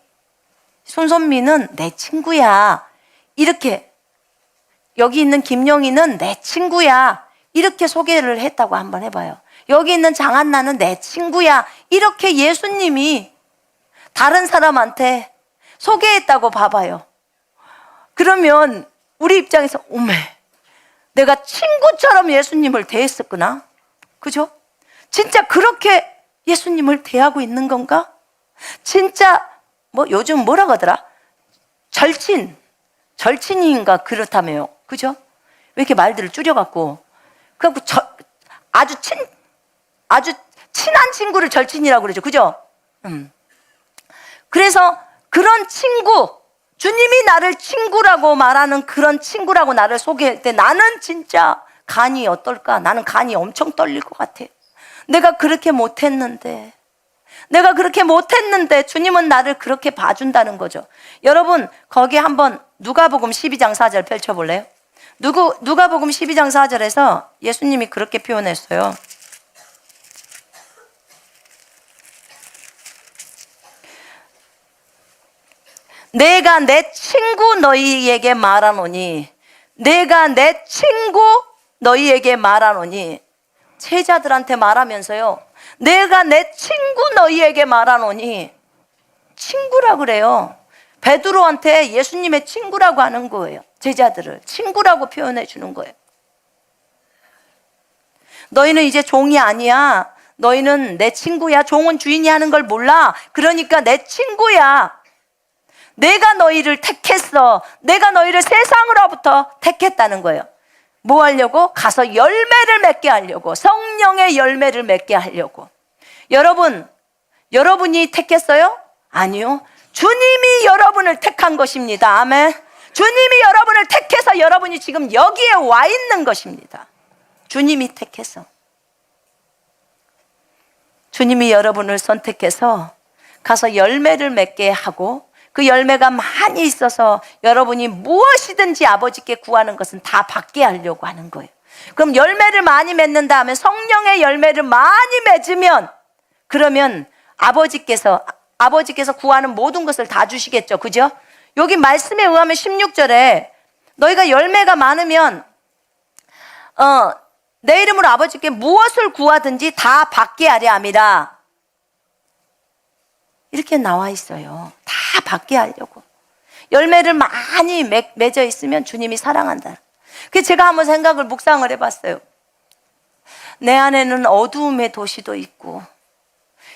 손선미는 내 친구야. 이렇게 여기 있는 김영희는 내 친구야. 이렇게 소개를 했다고 한번 해봐요. 여기 있는 장한나는 내 친구야. 이렇게 예수님이 다른 사람한테 소개했다고 봐봐요. 그러면 우리 입장에서 오메 내가 친구처럼 예수님을 대했었구나. 그죠? 진짜 그렇게 예수님을 대하고 있는 건가? 진짜 뭐 요즘 뭐라 그러더라? 절친인가 그렇다며요. 그죠? 왜 이렇게 말들을 줄여갖고 그래갖고 아주 친한 친구를 절친이라고 그러죠. 그죠? 그래서 그런 친구, 주님이 나를 친구라고 말하는 그런 친구라고 나를 소개할 때 나는 진짜 간이 어떨까? 나는 간이 엄청 떨릴 것 같아. 내가 그렇게 못했는데 주님은 나를 그렇게 봐준다는 거죠. 여러분 거기 한번 누가복음 12장 4절 펼쳐볼래요? 누가복음 12장 4절에서 예수님이 그렇게 표현했어요. 내가 내 친구 너희에게 말하노니 제자들한테 말하면서요. 내가 내 친구 너희에게 말하노니 친구라 그래요. 베드로한테 예수님의 친구라고 하는 거예요. 제자들을 친구라고 표현해 주는 거예요. 너희는 이제 종이 아니야. 너희는 내 친구야. 종은 주인이 하는 걸 몰라. 그러니까 내 친구야. 내가 너희를 택했어. 내가 너희를 세상으로부터 택했다는 거예요. 뭐 하려고? 가서 열매를 맺게 하려고. 성령의 열매를 맺게 하려고. 여러분이 택했어요? 아니요. 주님이 여러분을 택한 것입니다. 아멘. 주님이 여러분을 택해서 여러분이 지금 여기에 와 있는 것입니다. 주님이 택해서. 주님이 여러분을 선택해서 가서 열매를 맺게 하고 그 열매가 많이 있어서 여러분이 무엇이든지 아버지께 구하는 것은 다 받게 하려고 하는 거예요. 그럼 열매를 많이 맺는다 하면 성령의 열매를 많이 맺으면 그러면 아버지께서 구하는 모든 것을 다 주시겠죠. 그죠? 여기 말씀에 의하면 16절에 너희가 열매가 많으면 내 이름으로 아버지께 무엇을 구하든지 다 받게 하려 함이라. 이렇게 나와 있어요. 다 받게 하려고. 열매를 많이 맺어 있으면 주님이 사랑한다. 그래서 제가 한번 묵상을 해봤어요. 내 안에는 어두움의 도시도 있고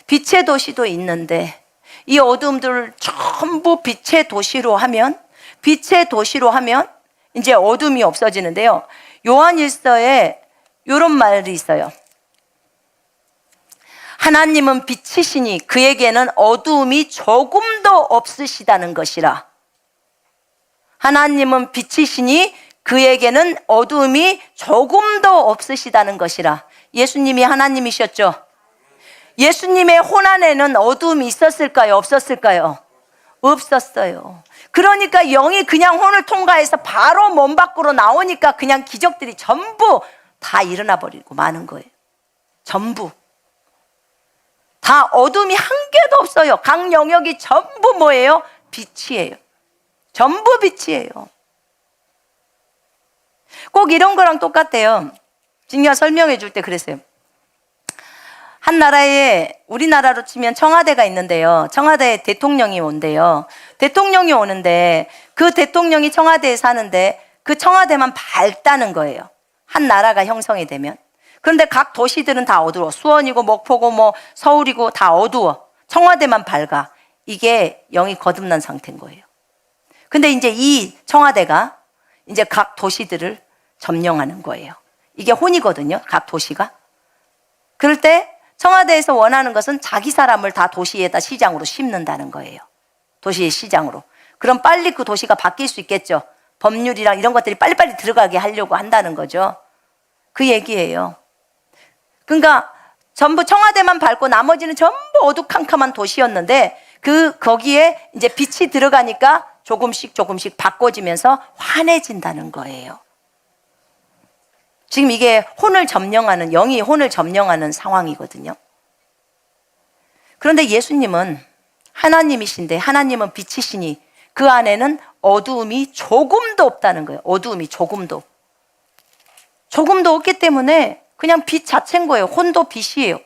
빛의 도시도 있는데 이 어두움들을 전부 빛의 도시로 하면 이제 어둠이 없어지는데요. 요한일서에 이런 말이 있어요. 하나님은 빛이시니 그에게는 어두움이 조금도 없으시다는 것이라. 하나님은 빛이시니 그에게는 어두움이 조금도 없으시다는 것이라. 예수님이 하나님이셨죠. 예수님의 혼 안에는 어두움이 있었을까요? 없었을까요? 없었어요. 그러니까 영이 그냥 혼을 통과해서 바로 몸 밖으로 나오니까 그냥 기적들이 전부 다 일어나 버리고 마는 거예요. 전부. 다 어둠이 한 개도 없어요. 각 영역이 전부 뭐예요? 빛이에요. 전부 빛이에요. 꼭 이런 거랑 똑같아요. 진이가 설명해 줄 때 그랬어요. 한 나라에 우리나라로 치면 청와대가 있는데요. 청와대에 대통령이 온대요. 대통령이 오는데 그 대통령이 청와대에 사는데 그 청와대만 밝다는 거예요. 한 나라가 형성이 되면. 그런데 각 도시들은 다 어두워. 수원이고 목포고 뭐 서울이고 다 어두워. 청와대만 밝아. 이게 영이 거듭난 상태인 거예요. 근데 이제 이 청와대가 이제 각 도시들을 점령하는 거예요. 이게 혼이거든요. 각 도시가. 그럴 때 청와대에서 원하는 것은 자기 사람을 다 도시에다 시장으로 심는다는 거예요. 도시의 시장으로. 그럼 빨리 그 도시가 바뀔 수 있겠죠. 법률이랑 이런 것들이 빨리빨리 들어가게 하려고 한다는 거죠. 그 얘기예요. 그러니까 전부 청와대만 밝고 나머지는 전부 어두캄캄한 도시였는데 거기에 이제 빛이 들어가니까 조금씩 바꿔지면서 환해진다는 거예요. 지금 이게 혼을 점령하는, 영이 혼을 점령하는 상황이거든요. 그런데 예수님은 하나님이신데, 하나님은 빛이시니 그 안에는 어두움이 조금도 없다는 거예요. 어두움이 조금도 없기 때문에 그냥 빛 자체인 거예요. 혼도 빛이에요.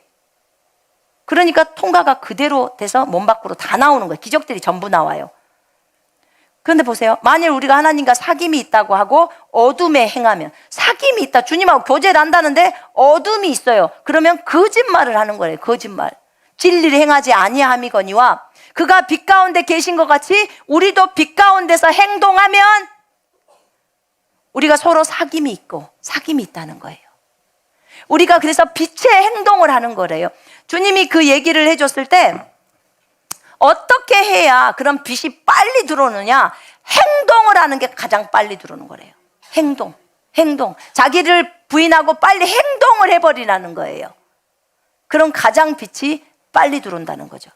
그러니까 통과가 그대로 돼서 몸 밖으로 다 나오는 거예요. 기적들이 전부 나와요. 그런데 보세요. 만일 우리가 하나님과 사귐이 있다고 하고 어둠에 행하면, 사귐이 있다, 주님하고 교제를 한다는데 어둠이 있어요. 그러면 거짓말을 하는 거예요. 거짓말. 진리를 행하지 아니함이거니와 그가 빛 가운데 계신 것 같이 우리도 빛 가운데서 행동하면 우리가 서로 사귐이 있고 사귐이 있다는 거예요. 우리가 그래서 빛의 행동을 하는 거래요. 주님이 그 얘기를 해줬을 때 어떻게 해야 그런 빛이 빨리 들어오느냐? 행동을 하는 게 가장 빨리 들어오는 거래요. 행동. 자기를 부인하고 빨리 행동을 해버리라는 거예요. 그럼 가장 빛이 빨리 들어온다는 거죠.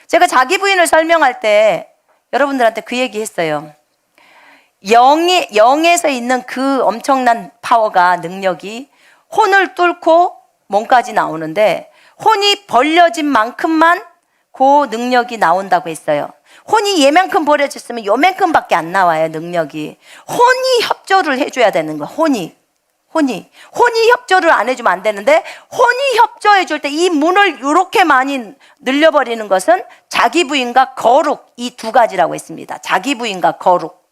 제가 자기 부인을 설명할 때 여러분들한테 그 얘기 했어요. 영에서 있는 그 엄청난 파워가, 능력이 혼을 뚫고 몸까지 나오는데 혼이 벌려진 만큼만 그 능력이 나온다고 했어요. 혼이 얘만큼 벌려졌으면 요만큼밖에 안 나와요, 능력이. 혼이 협조를 해줘야 되는 거예요. 혼이 협조를 안 해주면 안 되는데, 혼이 협조해 줄 때 이 문을 이렇게 많이 늘려버리는 것은 자기 부인과 거룩, 이 두 가지라고 했습니다. 자기 부인과 거룩.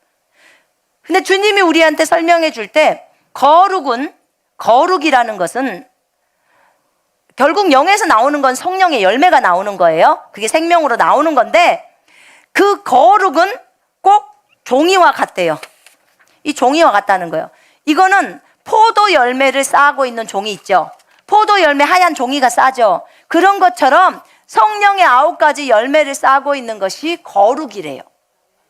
근데 주님이 우리한테 설명해 줄 때 거룩이라는 것은 결국 영에서 나오는 건 성령의 열매가 나오는 거예요. 그게 생명으로 나오는 건데 그 거룩은 꼭 종이와 같대요. 이 종이와 같다는 거예요. 이거는 포도 열매를 쌓고 있는 종이 있죠. 포도 열매 하얀 종이가 싸죠. 그런 것처럼 성령의 9가지 열매를 쌓고 있는 것이 거룩이래요.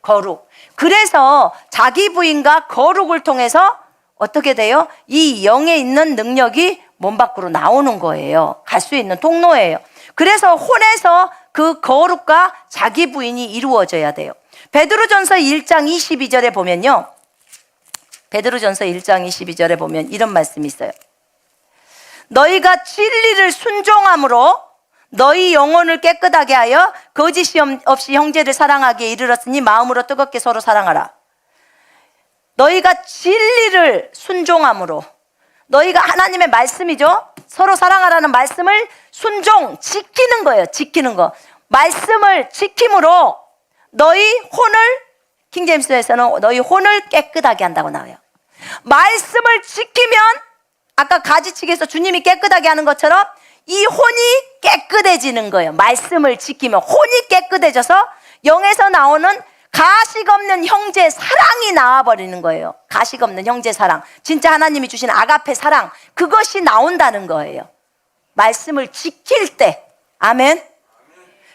거룩. 그래서 자기 부인과 거룩을 통해서 어떻게 돼요? 이 영에 있는 능력이 몸 밖으로 나오는 거예요. 갈 수 있는 통로예요. 그래서 혼에서 그 거룩과 자기 부인이 이루어져야 돼요. 베드로전서 1장 22절에 보면요. 베드로전서 1장 22절에 보면 이런 말씀이 있어요. 너희가 진리를 순종함으로 너희 영혼을 깨끗하게 하여 거짓이 없이 형제를 사랑하기에 이르렀으니 마음으로 뜨겁게 서로 사랑하라. 너희가 진리를 순종함으로, 너희가 하나님의 말씀이죠. 서로 사랑하라는 말씀을 지키는 거예요. 지키는 거. 말씀을 지킴으로 너희 혼을, 킹제임스에서는 너희 혼을 깨끗하게 한다고 나와요. 말씀을 지키면 아까 가지치기에서 주님이 깨끗하게 하는 것처럼 이 혼이 깨끗해지는 거예요. 말씀을 지키면 혼이 깨끗해져서 영에서 나오는 가식 없는 형제 사랑이 나와버리는 거예요. 가식 없는 형제 사랑, 진짜 하나님이 주신 아가페 사랑, 그것이 나온다는 거예요. 말씀을 지킬 때. 아멘.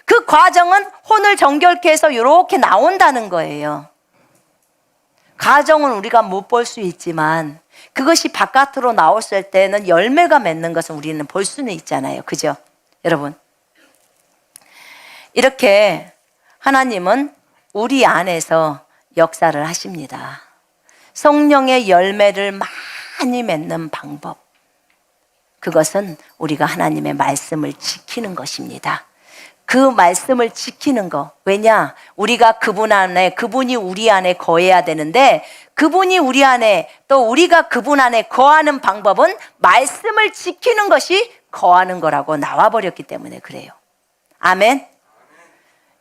그 과정은 혼을 정결케 해서 이렇게 나온다는 거예요. 가정은 우리가 못 볼 수 있지만 그것이 바깥으로 나왔을 때는 열매가 맺는 것은 우리는 볼 수는 있잖아요. 그죠? 여러분, 이렇게 하나님은 우리 안에서 역사를 하십니다. 성령의 열매를 많이 맺는 방법, 그것은 우리가 하나님의 말씀을 지키는 것입니다. 그 말씀을 지키는 거. 왜냐? 우리가 그분 안에, 그분이 우리 안에 거해야 되는데 그분이 우리 안에, 또 우리가 그분 안에 거하는 방법은 말씀을 지키는 것이 거하는 거라고 나와버렸기 때문에 그래요. 아멘.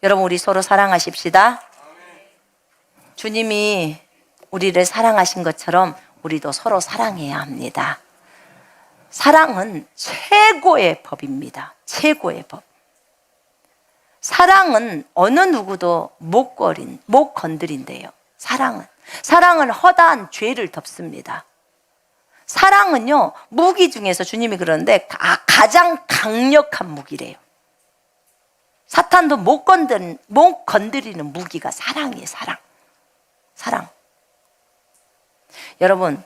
여러분, 우리 서로 사랑하십시다. 주님이 우리를 사랑하신 것처럼 우리도 서로 사랑해야 합니다. 사랑은 최고의 법입니다. 최고의 법. 사랑은 어느 누구도 못 건드린대요. 사랑은 허다한 죄를 덮습니다. 사랑은요, 무기 중에서 주님이 그러는데 가장 강력한 무기래요. 사탄도 못 건드리는 무기가 사랑이에요. 사랑. 여러분,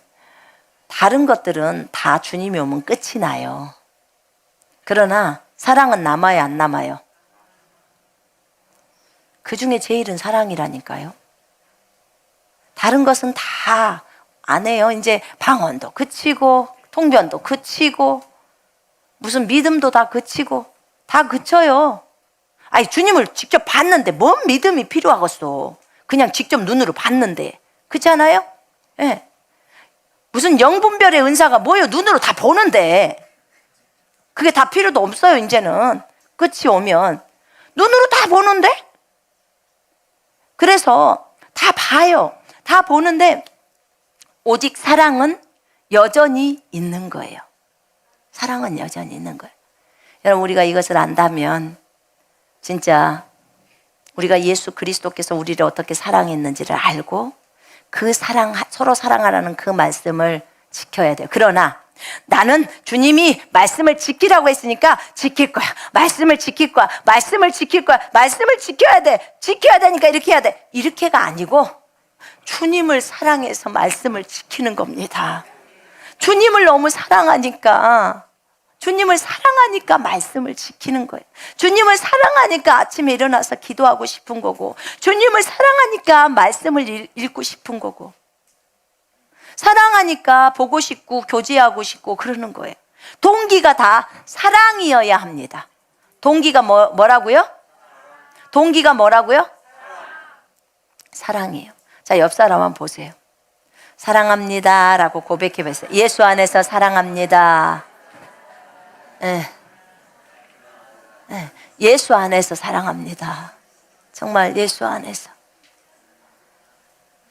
다른 것들은 다 주님이 오면 끝이 나요. 그러나 사랑은 남아요, 안 남아요? 그 중에 제일은 사랑이라니까요. 다른 것은 다 안 해요. 이제 방언도 그치고, 통변도 그치고, 무슨 믿음도 다 그치고, 다 그쳐요. 아니, 주님을 직접 봤는데 뭔 믿음이 필요하겠어. 그냥 직접 눈으로 봤는데. 그렇지 않아요? 예. 무슨 영분별의 은사가 뭐예요? 눈으로 다 보는데. 그게 다 필요도 없어요, 이제는. 끝이 오면. 눈으로 다 보는데? 그래서 다 봐요. 다 보는데 오직 사랑은 여전히 있는 거예요. 사랑은 여전히 있는 거예요. 여러분, 우리가 이것을 안다면 진짜 우리가 예수 그리스도께서 우리를 어떻게 사랑했는지를 알고 그 서로 사랑하라는 그 말씀을 지켜야 돼요. 그러나 나는 주님이 말씀을 지키라고 했으니까 지킬 거야. 말씀을 지킬 거야. 말씀을 지킬 거야. 말씀을 지켜야 돼. 지켜야 되니까 이렇게 해야 돼. 이렇게가 아니고 주님을 사랑해서 말씀을 지키는 겁니다. 주님을 너무 사랑하니까 말씀을 지키는 거예요. 주님을 사랑하니까 아침에 일어나서 기도하고 싶은 거고, 주님을 사랑하니까 말씀을 읽고 싶은 거고, 사랑하니까 보고 싶고 교제하고 싶고 그러는 거예요. 동기가 다 사랑이어야 합니다. 동기가 뭐라고요? 동기가 뭐라고요? 사랑이에요. 자, 옆 사람 한번 보세요. 사랑합니다 라고 고백해 보세요. 예수 안에서 사랑합니다. 네. 네. 예수 안에서 사랑합니다. 정말 예수 안에서.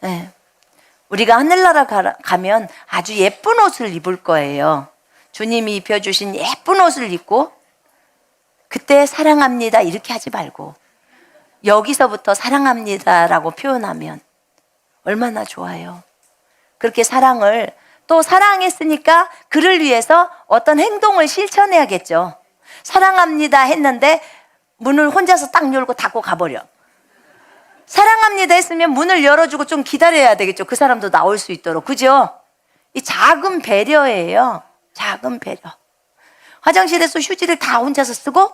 네. 우리가 하늘나라 가면 아주 예쁜 옷을 입을 거예요. 주님이 입혀주신 예쁜 옷을 입고 그때 사랑합니다 이렇게 하지 말고 여기서부터 사랑합니다라고 표현하면 얼마나 좋아요. 그렇게 사랑을 또 사랑했으니까 그를 위해서 어떤 행동을 실천해야겠죠. 사랑합니다 했는데 문을 혼자서 딱 열고 닫고 가버려. 사랑합니다 했으면 문을 열어주고 좀 기다려야 되겠죠. 그 사람도 나올 수 있도록. 그죠? 이 작은 배려예요. 작은 배려. 화장실에서 휴지를 다 혼자서 쓰고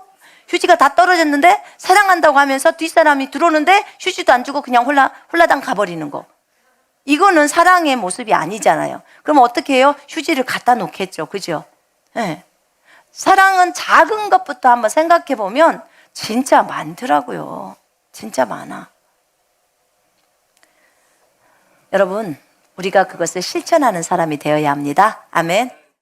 휴지가 다 떨어졌는데 사랑한다고 하면서 뒷사람이 들어오는데 휴지도 안 주고 그냥 홀라당 가버리는 거. 이거는 사랑의 모습이 아니잖아요. 그럼 어떻게 해요? 휴지를 갖다 놓겠죠. 그죠? 네. 사랑은 작은 것부터 한번 생각해 보면 진짜 많더라고요. 진짜 많아. 여러분, 우리가 그것을 실천하는 사람이 되어야 합니다. 아멘.